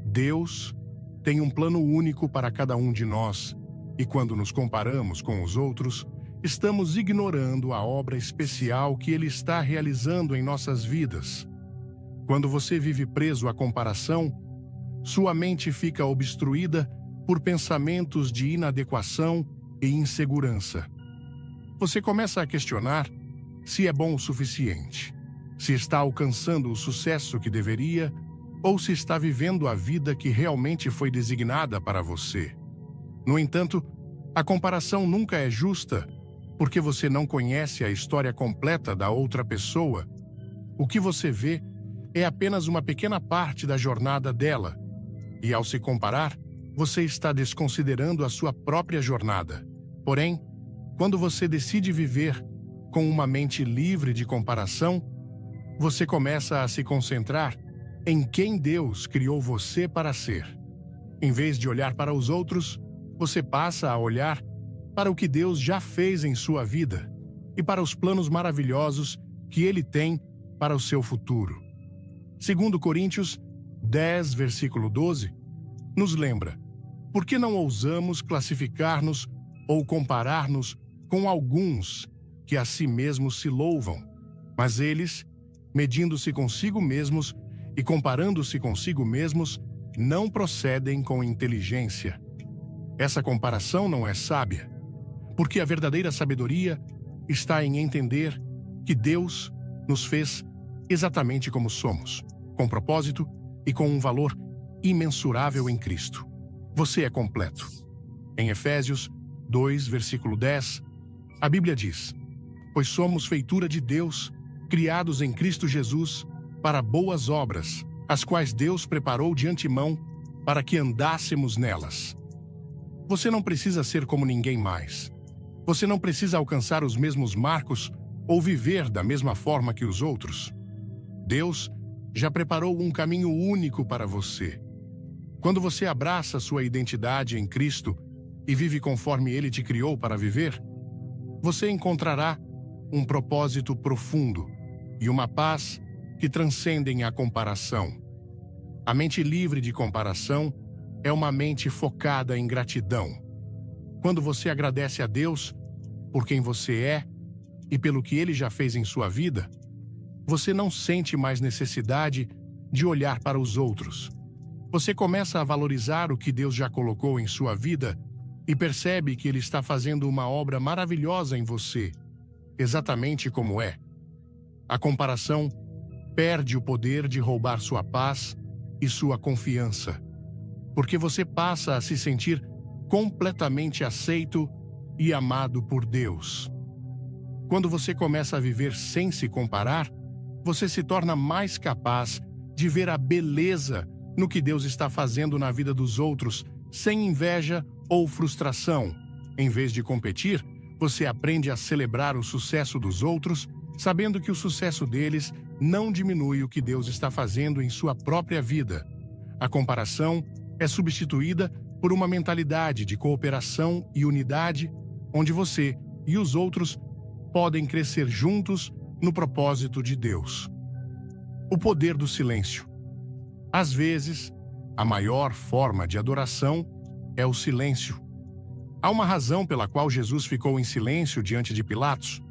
Deus tem um plano único para cada um de nós, e quando nos comparamos com os outros, estamos ignorando a obra especial que Ele está realizando em nossas vidas. Quando você vive preso à comparação, sua mente fica obstruída por pensamentos de inadequação e insegurança. Você começa a questionar se é bom o suficiente, se está alcançando o sucesso que deveria ou se está vivendo a vida que realmente foi designada para você. No entanto, a comparação nunca é justa, porque você não conhece a história completa da outra pessoa. O que você vê é apenas uma pequena parte da jornada dela, e ao se comparar, você está desconsiderando a sua própria jornada. Porém, quando você decide viver com uma mente livre de comparação, você começa a se concentrar em quem Deus criou você para ser. Em vez de olhar para os outros, você passa a olhar para o que Deus já fez em sua vida e para os planos maravilhosos que Ele tem para o seu futuro. 2 Coríntios 10, versículo 12, nos lembra: "Por que não ousamos classificar-nos ou comparar-nos com alguns que a si mesmos se louvam? Mas eles, medindo-se consigo mesmos e comparando-se consigo mesmos, não procedem com inteligência." Essa comparação não é sábia, porque a verdadeira sabedoria está em entender que Deus nos fez exatamente como somos, com propósito e com um valor imensurável em Cristo. Você é completo. Em Efésios 2, versículo 10, a Bíblia diz: "Pois somos feitura de Deus, criados em Cristo Jesus, para boas obras, as quais Deus preparou de antemão para que andássemos nelas." Você não precisa ser como ninguém mais. Você não precisa alcançar os mesmos marcos ou viver da mesma forma que os outros. Deus já preparou um caminho único para você. Quando você abraça sua identidade em Cristo e vive conforme Ele te criou para viver, você encontrará um propósito profundo e uma paz que transcendem a comparação. A mente livre de comparação é uma mente focada em gratidão. Quando você agradece a Deus por quem você é e pelo que Ele já fez em sua vida, você não sente mais necessidade de olhar para os outros. Você começa a valorizar o que Deus já colocou em sua vida e percebe que Ele está fazendo uma obra maravilhosa em você, exatamente como é. A comparação perde o poder de roubar sua paz e sua confiança, porque você passa a se sentir completamente aceito e amado por Deus. Quando você começa a viver sem se comparar, você se torna mais capaz de ver a beleza no que Deus está fazendo na vida dos outros, sem inveja ou frustração. Em vez de competir, você aprende a celebrar o sucesso dos outros, sabendo que o sucesso deles não diminui o que Deus está fazendo em sua própria vida. A comparação é substituída por uma mentalidade de cooperação e unidade, onde você e os outros podem crescer juntos no propósito de Deus. O poder do silêncio. Às vezes, a maior forma de adoração é o silêncio. Há uma razão pela qual Jesus ficou em silêncio diante de Pilatos.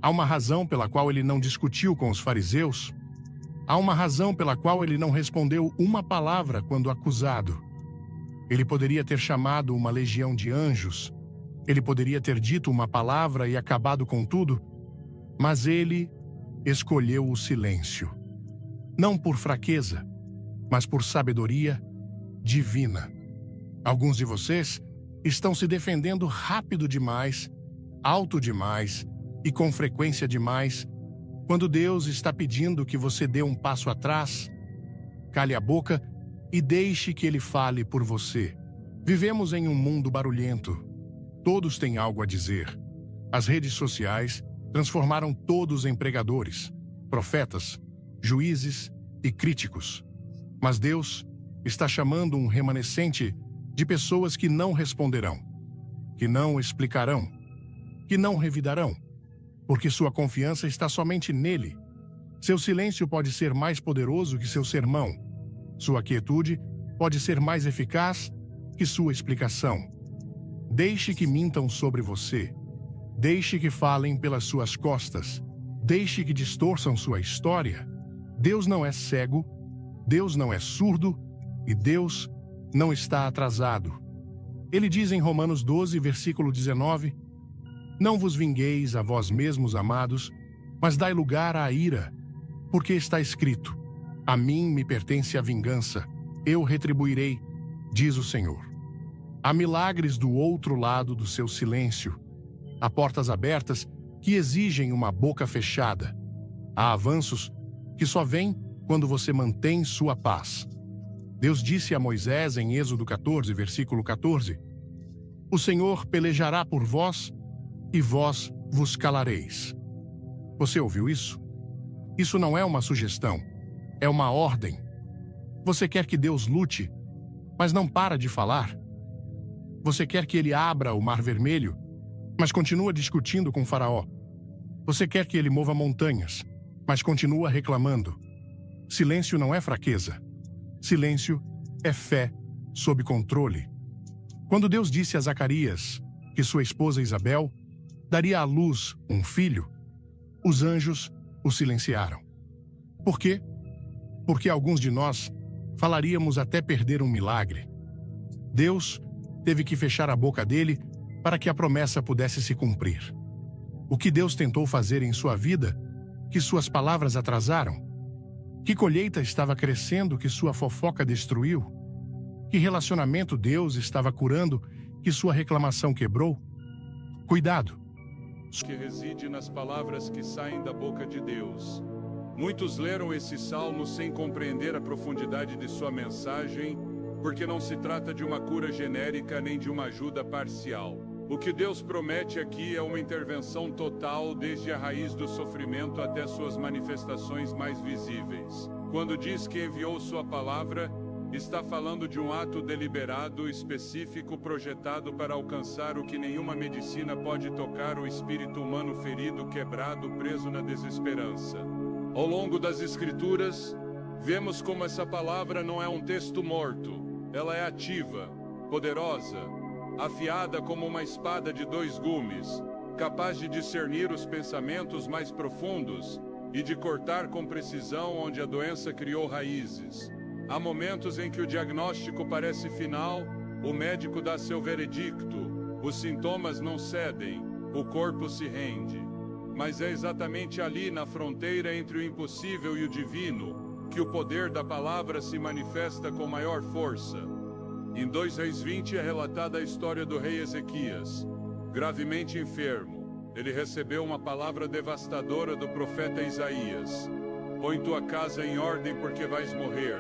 Há uma razão pela qual ele não discutiu com os fariseus. Há uma razão pela qual ele não respondeu uma palavra quando acusado. Ele poderia ter chamado uma legião de anjos. Ele poderia ter dito uma palavra e acabado com tudo. Mas ele escolheu o silêncio. Não por fraqueza, mas por sabedoria divina. Alguns de vocês estão se defendendo rápido demais, alto demais e com frequência demais, quando Deus está pedindo que você dê um passo atrás, cale a boca e deixe que Ele fale por você. Vivemos em um mundo barulhento. Todos têm algo a dizer. As redes sociais transformaram todos em pregadores, profetas, juízes e críticos. Mas Deus está chamando um remanescente de pessoas que não responderão, que não explicarão, que não revidarão, porque sua confiança está somente nele. Seu silêncio pode ser mais poderoso que seu sermão. Sua quietude pode ser mais eficaz que sua explicação. Deixe que mintam sobre você. Deixe que falem pelas suas costas. Deixe que distorçam sua história. Deus não é cego, Deus não é surdo e Deus não está atrasado. Ele diz em Romanos 12, versículo 19: Não vos vingueis a vós mesmos, amados, mas dai lugar à ira, porque está escrito: A mim me pertence a vingança, eu retribuirei, diz o Senhor. Há milagres do outro lado do seu silêncio. Há portas abertas que exigem uma boca fechada. Há avanços que só vêm quando você mantém sua paz. Deus disse a Moisés em Êxodo 14, versículo 14: O Senhor pelejará por vós e vós vos calareis. Você ouviu isso? Isso não é uma sugestão, é uma ordem. Você quer que Deus lute, mas não para de falar? Você quer que ele abra o Mar Vermelho, mas continua discutindo com Faraó? Você quer que ele mova montanhas, mas continua reclamando? Silêncio não é fraqueza. Silêncio é fé sob controle. Quando Deus disse a Zacarias que sua esposa Isabel daria à luz um filho, os anjos o silenciaram. Por quê? Porque alguns de nós falaríamos até perder um milagre. Deus teve que fechar a boca dele para que a promessa pudesse se cumprir. O que Deus tentou fazer em sua vida, que suas palavras atrasaram? Que colheita estava crescendo que sua fofoca destruiu? Que relacionamento Deus estava curando que sua reclamação quebrou? Cuidado! Que reside nas palavras que saem da boca de Deus. Muitos leram esse salmo sem compreender a profundidade de sua mensagem, porque não se trata de uma cura genérica nem de uma ajuda parcial. O que Deus promete aqui é uma intervenção total desde a raiz do sofrimento até suas manifestações mais visíveis. Quando diz que enviou sua palavra, está falando de um ato deliberado, específico, projetado para alcançar o que nenhuma medicina pode tocar: o espírito humano ferido, quebrado, preso na desesperança. Ao longo das Escrituras, vemos como essa palavra não é um texto morto. Ela é ativa, poderosa, afiada como uma espada de dois gumes, capaz de discernir os pensamentos mais profundos e de cortar com precisão onde a doença criou raízes. Há momentos em que o diagnóstico parece final, o médico dá seu veredicto, os sintomas não cedem, o corpo se rende. Mas é exatamente ali, na fronteira entre o impossível e o divino, que o poder da palavra se manifesta com maior força. Em 2 Reis 20 é relatada a história do rei Ezequias. Gravemente enfermo, ele recebeu uma palavra devastadora do profeta Isaías: Põe tua casa em ordem, porque vais morrer,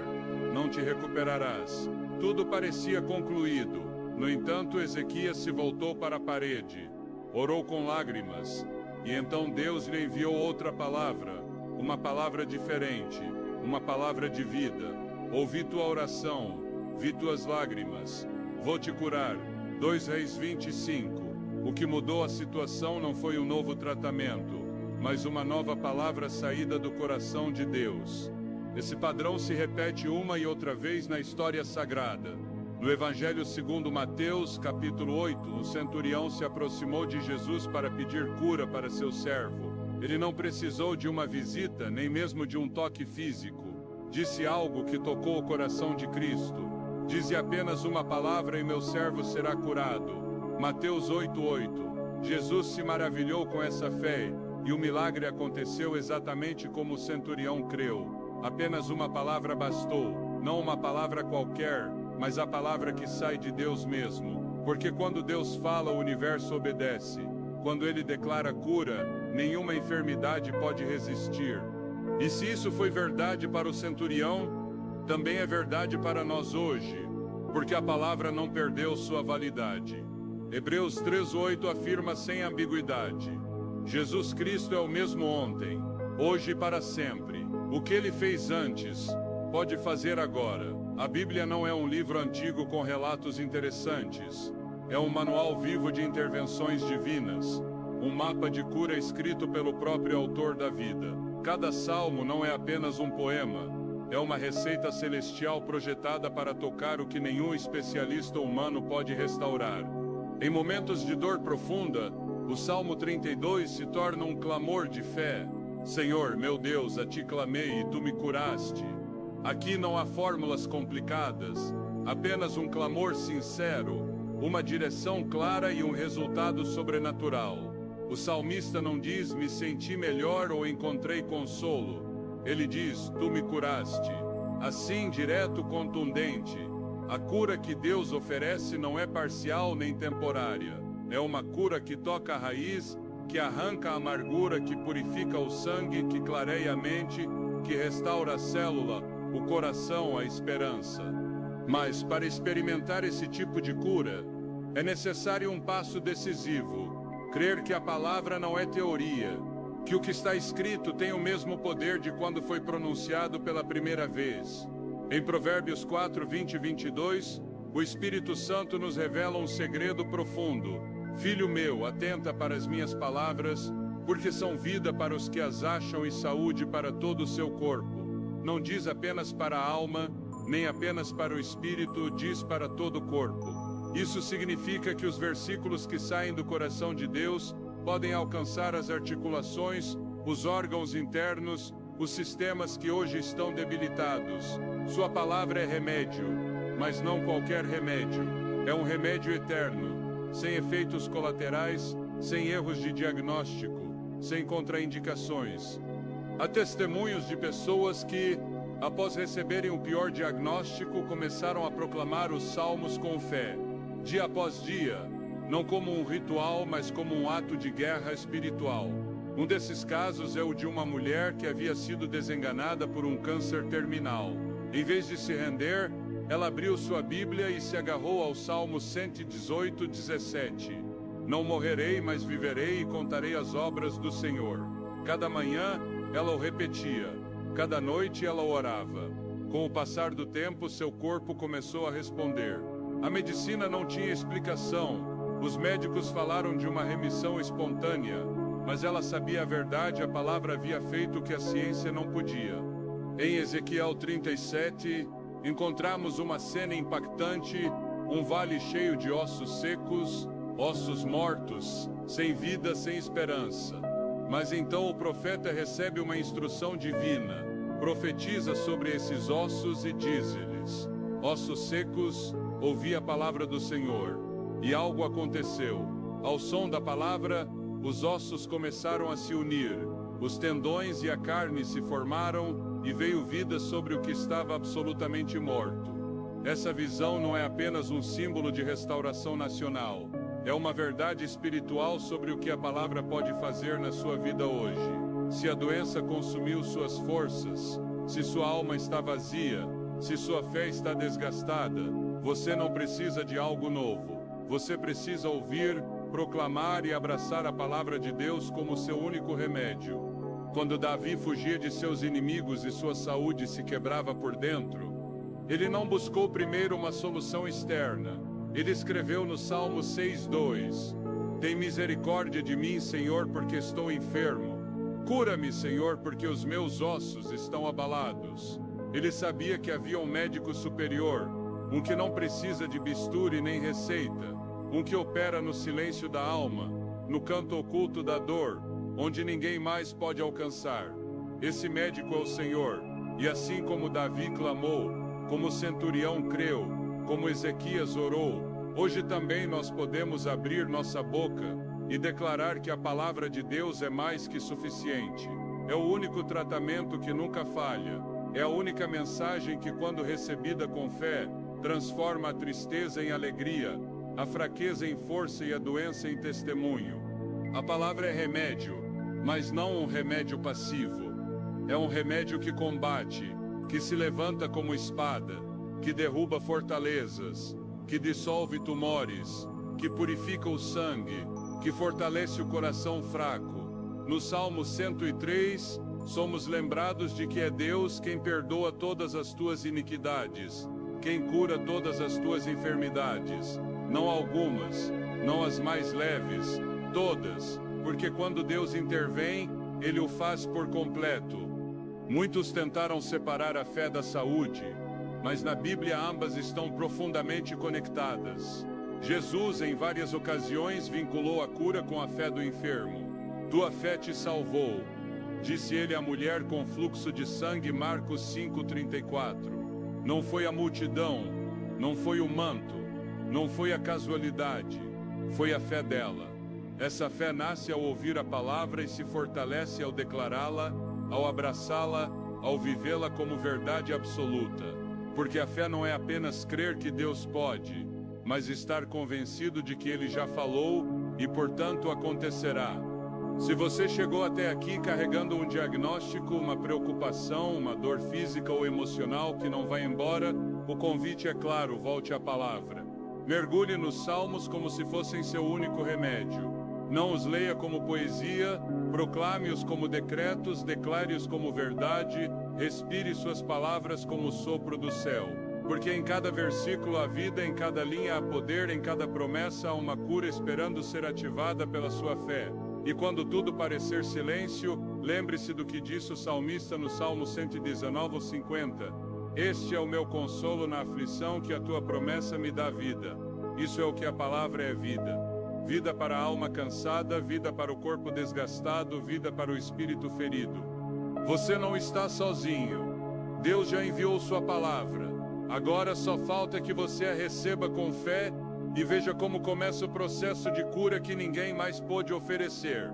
não te recuperarás. Tudo parecia concluído. No entanto, Ezequias se voltou para a parede, orou com lágrimas, e então Deus lhe enviou outra palavra, uma palavra diferente, uma palavra de vida. Ouvi tua oração, vi tuas lágrimas, Vou te curar. 2 Reis 25. O que mudou a situação não foi um novo tratamento, mas uma nova palavra saída do coração de Deus. Esse padrão se repete uma e outra vez na história sagrada. No Evangelho segundo Mateus, capítulo 8, um centurião se aproximou de Jesus para pedir cura para seu servo. Ele não precisou de uma visita, nem mesmo de um toque físico. Disse algo que tocou o coração de Cristo. Dize apenas uma palavra e meu servo será curado. Mateus 8:8. Jesus se maravilhou com essa fé, e o milagre aconteceu exatamente como o centurião creu. Apenas uma palavra bastou, não uma palavra qualquer, mas a palavra que sai de Deus mesmo. Porque quando Deus fala, o universo obedece. Quando Ele declara cura, nenhuma enfermidade pode resistir. E se isso foi verdade para o centurião, também é verdade para nós hoje, porque a palavra não perdeu sua validade. Hebreus 3:8 afirma sem ambiguidade: Jesus Cristo é o mesmo ontem, hoje e para sempre. O que Ele fez antes, pode fazer agora. A Bíblia não é um livro antigo com relatos interessantes. É um manual vivo de intervenções divinas, um mapa de cura escrito pelo próprio autor da vida. Cada salmo não é apenas um poema, é uma receita celestial projetada para tocar o que nenhum especialista humano pode restaurar. Em momentos de dor profunda, o Salmo 32 se torna um clamor de fé. Senhor, meu Deus, a ti clamei e tu me curaste. Aqui não há fórmulas complicadas, apenas um clamor sincero, uma direção clara e um resultado sobrenatural. O salmista não diz, me senti melhor ou encontrei consolo. Ele diz, tu me curaste. Assim, direto, contundente. A cura que Deus oferece não é parcial nem temporária. É uma cura que toca a raiz, que arranca a amargura, que purifica o sangue, que clareia a mente, que restaura a célula, o coração, a esperança. Mas, para experimentar esse tipo de cura, é necessário um passo decisivo. Crer que a palavra não é teoria, que o que está escrito tem o mesmo poder de quando foi pronunciado pela primeira vez. Em Provérbios 4, 20 e 22, o Espírito Santo nos revela um segredo profundo. Filho meu, atenta para as minhas palavras, porque são vida para os que as acham e saúde para todo o seu corpo. Não diz apenas para a alma, nem apenas para o espírito, diz para todo o corpo. Isso significa que os versículos que saem do coração de Deus podem alcançar as articulações, os órgãos internos, os sistemas que hoje estão debilitados. Sua palavra é remédio, mas não qualquer remédio. É um remédio eterno, sem efeitos colaterais, sem erros de diagnóstico, sem contraindicações. Há testemunhos de pessoas que, após receberem o pior diagnóstico, começaram a proclamar os salmos com fé, dia após dia, não como um ritual, mas como um ato de guerra espiritual. Um desses casos é o de uma mulher que havia sido desenganada por um câncer terminal. Em vez de se render, ela abriu sua Bíblia e se agarrou ao Salmo 118, 17. Não morrerei, mas viverei e contarei as obras do Senhor. Cada manhã, ela o repetia. Cada noite, ela orava. Com o passar do tempo, seu corpo começou a responder. A medicina não tinha explicação. Os médicos falaram de uma remissão espontânea, mas ela sabia a verdade, a palavra havia feito o que a ciência não podia. Em Ezequiel 37, encontramos uma cena impactante, um vale cheio de ossos secos, ossos mortos, sem vida, sem esperança. Mas então o profeta recebe uma instrução divina, profetiza sobre esses ossos e diz-lhes: ossos secos, ouvi a palavra do Senhor. E algo aconteceu. Ao som da palavra, os ossos começaram a se unir, os tendões e a carne se formaram e veio vida sobre o que estava absolutamente morto. Essa visão não é apenas um símbolo de restauração nacional, é uma verdade espiritual sobre o que a palavra pode fazer na sua vida hoje. Se a doença consumiu suas forças, se sua alma está vazia, se sua fé está desgastada, você não precisa de algo novo. Você precisa ouvir, proclamar e abraçar a palavra de Deus como seu único remédio. Quando Davi fugia de seus inimigos e sua saúde se quebrava por dentro, ele não buscou primeiro uma solução externa. Ele escreveu no Salmo 6:2: Tem misericórdia de mim, Senhor, porque estou enfermo. Cura-me, Senhor, porque os meus ossos estão abalados. Ele sabia que havia um médico superior, um que não precisa de bisturi nem receita, um que opera no silêncio da alma, no canto oculto da dor, onde ninguém mais pode alcançar. Esse médico é o Senhor, e assim como Davi clamou, como o centurião creu, como Ezequias orou, hoje também nós podemos abrir nossa boca e declarar que a palavra de Deus é mais que suficiente. É o único tratamento que nunca falha. É a única mensagem que, quando recebida com fé, transforma a tristeza em alegria, a fraqueza em força e a doença em testemunho. A palavra é remédio, mas não um remédio passivo. É um remédio que combate, que se levanta como espada, que derruba fortalezas, que dissolve tumores, que purifica o sangue, que fortalece o coração fraco. No Salmo 103, somos lembrados de que é Deus quem perdoa todas as tuas iniquidades, quem cura todas as tuas enfermidades, não algumas, não as mais leves, todas, porque quando Deus intervém, Ele o faz por completo. Muitos tentaram separar a fé da saúde, mas na Bíblia ambas estão profundamente conectadas. Jesus, em várias ocasiões, vinculou a cura com a fé do enfermo. Tua fé te salvou, disse ele à mulher com fluxo de sangue, Marcos 5:34. Não foi a multidão, não foi o manto, não foi a casualidade, foi a fé dela. Essa fé nasce ao ouvir a palavra e se fortalece ao declará-la, ao abraçá-la, ao vivê-la como verdade absoluta. Porque a fé não é apenas crer que Deus pode, mas estar convencido de que Ele já falou e, portanto, acontecerá. Se você chegou até aqui carregando um diagnóstico, uma preocupação, uma dor física ou emocional que não vai embora, o convite é claro, volte à palavra. Mergulhe nos salmos como se fossem seu único remédio. Não os leia como poesia, proclame-os como decretos, declare-os como verdade, respire suas palavras como o sopro do céu. Porque em cada versículo há vida, em cada linha há poder, em cada promessa há uma cura esperando ser ativada pela sua fé. E quando tudo parecer silêncio, lembre-se do que disse o salmista no Salmo 119:50. Este é o meu consolo na aflição, que a tua promessa me dá vida. Isso é o que a palavra é vida. Vida para a alma cansada, vida para o corpo desgastado, vida para o espírito ferido. Você não está sozinho. Deus já enviou sua palavra. Agora só falta que você a receba com fé e veja como começa o processo de cura que ninguém mais pôde oferecer.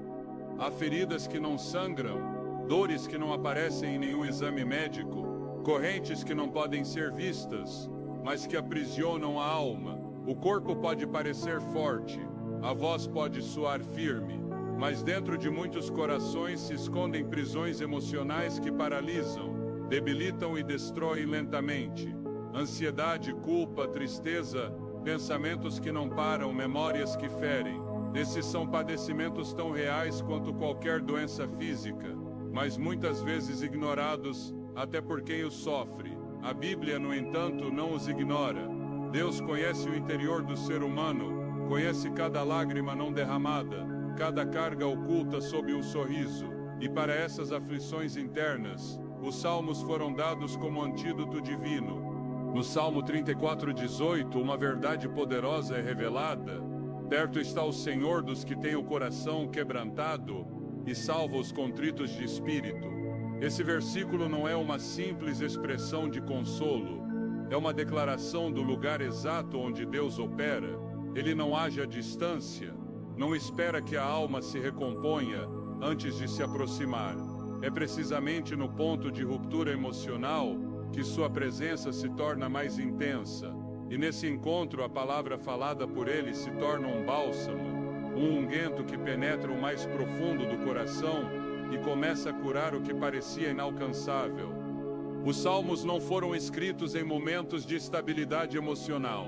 Há feridas que não sangram, dores que não aparecem em nenhum exame médico, correntes que não podem ser vistas, mas que aprisionam a alma. O corpo pode parecer forte, a voz pode soar firme, mas dentro de muitos corações se escondem prisões emocionais que paralisam, debilitam e destroem lentamente. Ansiedade, culpa, tristeza, pensamentos que não param, memórias que ferem. Esses são padecimentos tão reais quanto qualquer doença física, mas muitas vezes ignorados até por quem os sofre. A Bíblia, no entanto, não os ignora. Deus conhece o interior do ser humano, conhece cada lágrima não derramada, cada carga oculta sob um sorriso. E para essas aflições internas, os salmos foram dados como antídoto divino. No Salmo 34:18, uma verdade poderosa é revelada. Perto está o Senhor dos que têm o coração quebrantado e salva os contritos de espírito. Esse versículo não é uma simples expressão de consolo, é uma declaração do lugar exato onde Deus opera. Ele não age à distância, não espera que a alma se recomponha antes de se aproximar. É precisamente no ponto de ruptura emocional que sua presença se torna mais intensa. E nesse encontro a palavra falada por ele se torna um bálsamo, um unguento que penetra o mais profundo do coração e começa a curar o que parecia inalcançável. Os salmos não foram escritos em momentos de estabilidade emocional.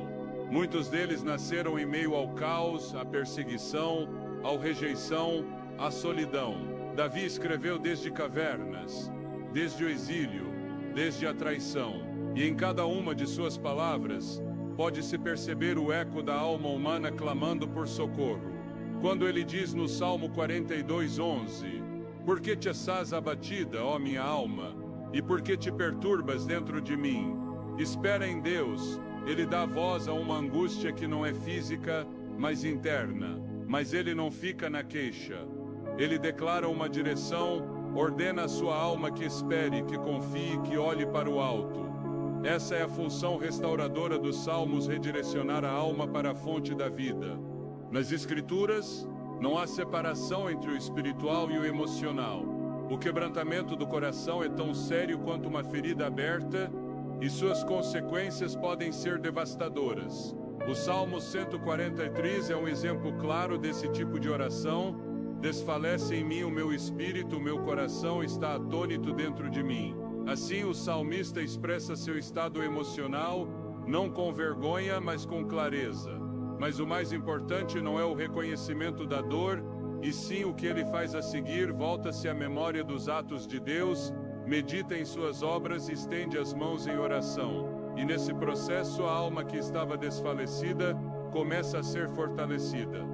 Muitos deles nasceram em meio ao caos, à perseguição, à rejeição, à solidão. Davi escreveu desde cavernas, desde o exílio, desde a traição. E em cada uma de suas palavras, pode-se perceber o eco da alma humana clamando por socorro. Quando ele diz no Salmo 42:11, por que te estás abatida, ó minha alma? E por que te perturbas dentro de mim? Espera em Deus, Ele dá voz a uma angústia que não é física, mas interna. Mas Ele não fica na queixa. Ele declara uma direção, ordena a sua alma que espere, que confie, que olhe para o alto. Essa é a função restauradora dos Salmos, redirecionar a alma para a fonte da vida. Nas Escrituras, não há separação entre o espiritual e o emocional. O quebrantamento do coração é tão sério quanto uma ferida aberta, e suas consequências podem ser devastadoras. O Salmo 143 é um exemplo claro desse tipo de oração. Desfalece em mim o meu espírito, o meu coração está atônito dentro de mim. Assim, o salmista expressa seu estado emocional, não com vergonha, mas com clareza. Mas o mais importante não é o reconhecimento da dor, e sim o que ele faz a seguir. Volta-se à memória dos atos de Deus, medita em suas obras e estende as mãos em oração. E nesse processo, a alma que estava desfalecida começa a ser fortalecida.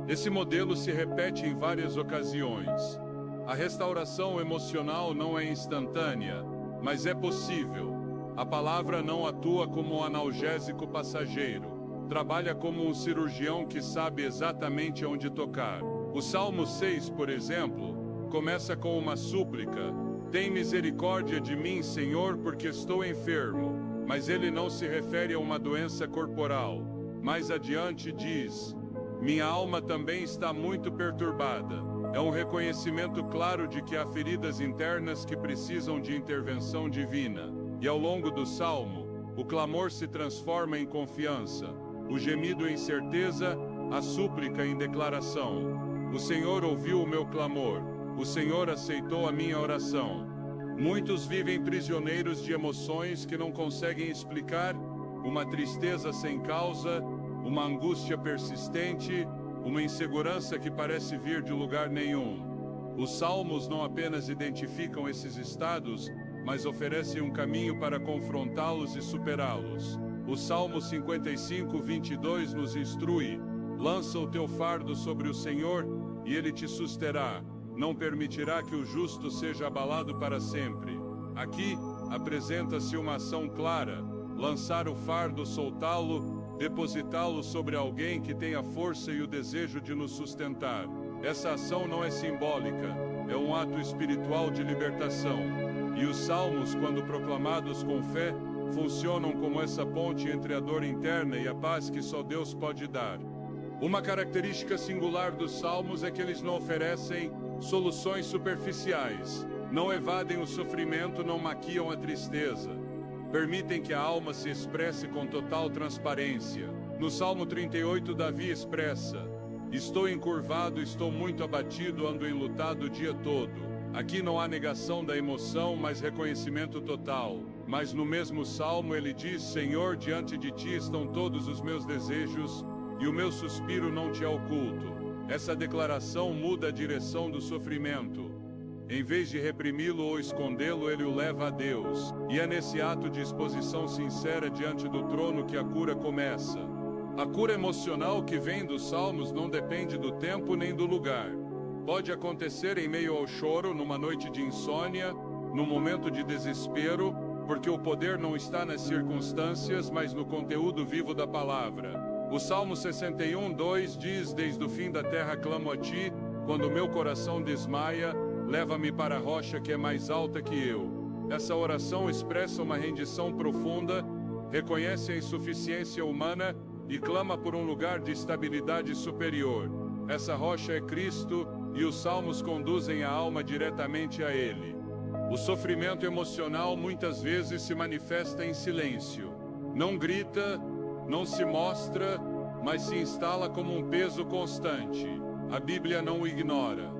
Esse modelo se repete em várias ocasiões. A restauração emocional não é instantânea, mas é possível. A palavra não atua como um analgésico passageiro. Trabalha como um cirurgião que sabe exatamente onde tocar. O Salmo 6, por exemplo, começa com uma súplica: tem misericórdia de mim, Senhor, porque estou enfermo. Mas ele não se refere a uma doença corporal. Mais adiante diz: minha alma também está muito perturbada. É um reconhecimento claro de que há feridas internas que precisam de intervenção divina. E ao longo do Salmo, o clamor se transforma em confiança, o gemido em certeza, a súplica em declaração. O Senhor ouviu o meu clamor, o Senhor aceitou a minha oração. Muitos vivem prisioneiros de emoções que não conseguem explicar, uma tristeza sem causa, uma angústia persistente, uma insegurança que parece vir de lugar nenhum. Os Salmos não apenas identificam esses estados, mas oferecem um caminho para confrontá-los e superá-los. O Salmo 55:22 nos instrui: lança o teu fardo sobre o Senhor, e Ele te susterá. Não permitirá que o justo seja abalado para sempre. Aqui, apresenta-se uma ação clara: lançar o fardo, soltá-lo, depositá-lo sobre alguém que tem a força e o desejo de nos sustentar. Essa ação não é simbólica, é um ato espiritual de libertação. E os Salmos, quando proclamados com fé, funcionam como essa ponte entre a dor interna e a paz que só Deus pode dar. Uma característica singular dos Salmos é que eles não oferecem soluções superficiais, não evadem o sofrimento, não maquiam a tristeza. Permitem que a alma se expresse com total transparência. No Salmo 38, Davi expressa: estou encurvado, estou muito abatido, ando enlutado o dia todo. Aqui não há negação da emoção, mas reconhecimento total. Mas no mesmo salmo ele diz: Senhor, diante de ti estão todos os meus desejos, e o meu suspiro não te é oculto. Essa declaração muda a direção do sofrimento. Em vez de reprimi-lo ou escondê-lo, ele o leva a Deus. E é nesse ato de exposição sincera diante do trono que a cura começa. A cura emocional que vem dos Salmos não depende do tempo nem do lugar. Pode acontecer em meio ao choro, numa noite de insônia, num momento de desespero, porque o poder não está nas circunstâncias, mas no conteúdo vivo da palavra. O Salmo 61:2 diz: desde o fim da terra clamo a ti, quando o meu coração desmaia, leva-me para a rocha que é mais alta que eu. Essa oração expressa uma rendição profunda, reconhece a insuficiência humana e clama por um lugar de estabilidade superior. Essa rocha é Cristo, e os Salmos conduzem a alma diretamente a Ele. O sofrimento emocional muitas vezes se manifesta em silêncio. Não grita, não se mostra, mas se instala como um peso constante. A Bíblia não o ignora.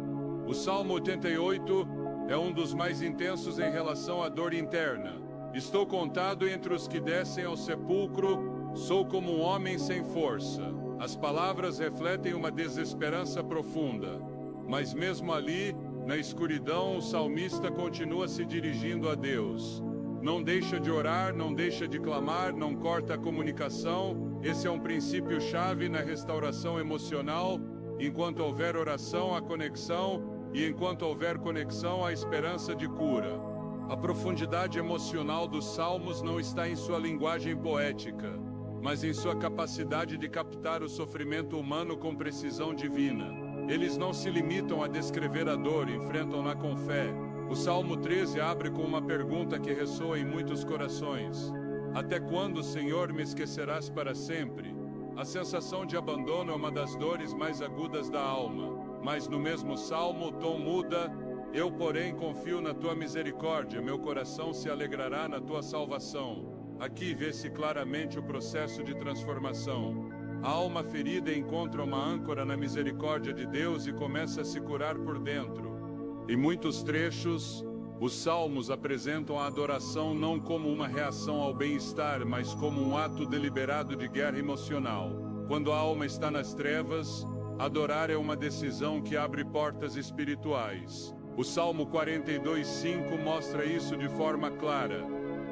O Salmo 88 é um dos mais intensos em relação à dor interna. Estou contado entre os que descem ao sepulcro, sou como um homem sem força. As palavras refletem uma desesperança profunda. Mas mesmo ali, na escuridão, o salmista continua se dirigindo a Deus. Não deixa de orar, não deixa de clamar, não corta a comunicação. Esse é um princípio-chave na restauração emocional. Enquanto houver oração, há conexão, e enquanto houver conexão, há esperança de cura. A profundidade emocional dos salmos não está em sua linguagem poética, mas em sua capacidade de captar o sofrimento humano com precisão divina. Eles não se limitam a descrever a dor, enfrentam-na com fé. O Salmo 13 abre com uma pergunta que ressoa em muitos corações: até quando, Senhor, me esquecerás para sempre? A sensação de abandono é uma das dores mais agudas da alma. Mas no mesmo salmo o tom muda: eu, porém, confio na tua misericórdia, meu coração se alegrará na tua salvação. Aqui vê-se claramente o processo de transformação. A alma ferida encontra uma âncora na misericórdia de Deus e começa a se curar por dentro. Em muitos trechos, os salmos apresentam a adoração não como uma reação ao bem-estar, mas como um ato deliberado de guerra emocional. Quando a alma está nas trevas, adorar é uma decisão que abre portas espirituais. O Salmo 42:5 mostra isso de forma clara.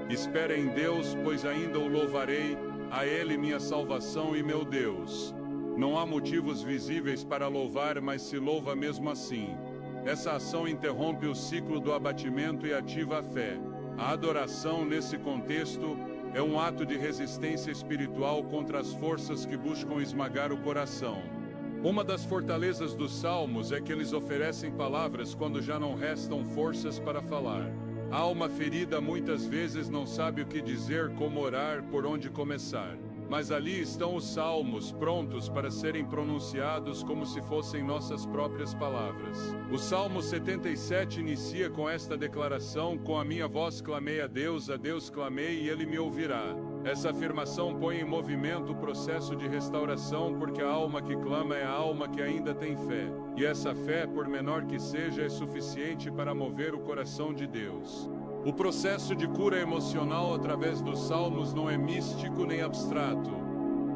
Espera em Deus, pois ainda o louvarei, a Ele minha salvação e meu Deus. Não há motivos visíveis para louvar, mas se louva mesmo assim. Essa ação interrompe o ciclo do abatimento e ativa a fé. A adoração, nesse contexto, é um ato de resistência espiritual contra as forças que buscam esmagar o coração. Uma das fortalezas dos salmos é que eles oferecem palavras quando já não restam forças para falar. A alma ferida muitas vezes não sabe o que dizer, como orar, por onde começar. Mas ali estão os salmos, prontos para serem pronunciados como se fossem nossas próprias palavras. O Salmo 77 inicia com esta declaração: com a minha voz clamei a Deus clamei e Ele me ouvirá. Essa afirmação põe em movimento o processo de restauração, porque a alma que clama é a alma que ainda tem fé. E essa fé, por menor que seja, é suficiente para mover o coração de Deus. O processo de cura emocional através dos salmos não é místico nem abstrato.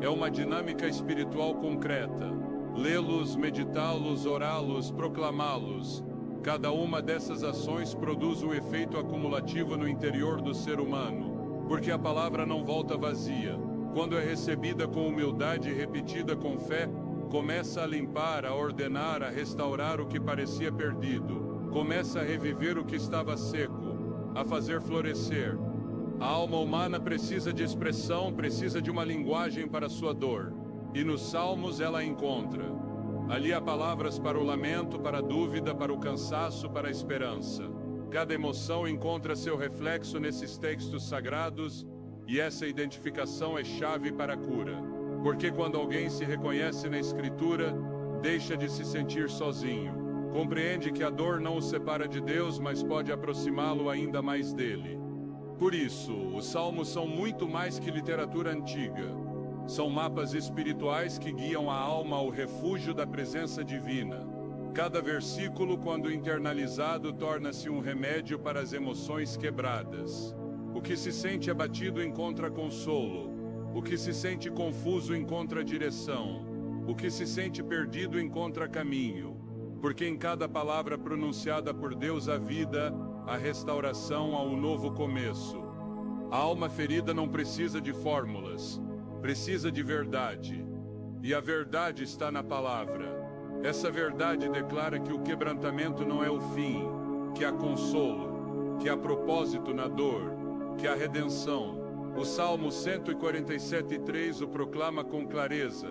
É uma dinâmica espiritual concreta. Lê-los, meditá-los, orá-los, proclamá-los. Cada uma dessas ações produz um efeito acumulativo no interior do ser humano, porque a palavra não volta vazia. Quando é recebida com humildade e repetida com fé, começa a limpar, a ordenar, a restaurar o que parecia perdido. Começa a reviver o que estava seco, a fazer florescer. A alma humana precisa de expressão, precisa de uma linguagem para sua dor. E nos salmos ela a encontra. Ali há palavras para o lamento, para a dúvida, para o cansaço, para a esperança. Cada emoção encontra seu reflexo nesses textos sagrados, e essa identificação é chave para a cura. Porque quando alguém se reconhece na Escritura, deixa de se sentir sozinho. Compreende que a dor não o separa de Deus, mas pode aproximá-lo ainda mais dele. Por isso, os salmos são muito mais que literatura antiga. São mapas espirituais que guiam a alma ao refúgio da presença divina. Cada versículo, quando internalizado, torna-se um remédio para as emoções quebradas. O que se sente abatido encontra consolo. O que se sente confuso encontra direção. O que se sente perdido encontra caminho. Porque em cada palavra pronunciada por Deus há vida, a restauração, há um novo começo. A alma ferida não precisa de fórmulas, precisa de verdade. E a verdade está na palavra. Essa verdade declara que o quebrantamento não é o fim, que há consolo, que há propósito na dor, que há redenção. O Salmo 147:3 o proclama com clareza.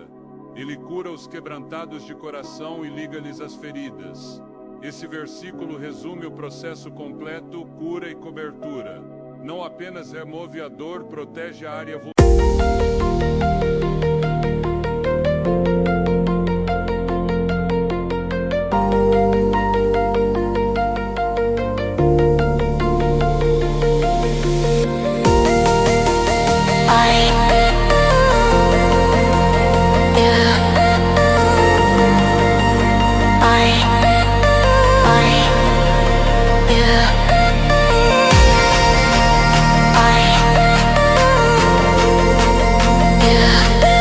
Ele cura os quebrantados de coração e liga-lhes as feridas. Esse versículo resume o processo completo: cura e cobertura. Não apenas remove a dor, protege a área vulnerável. Yeah.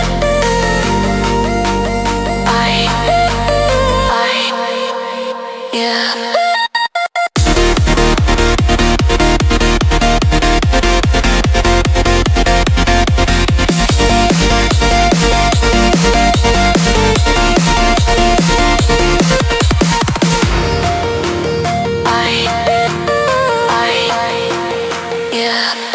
Amen.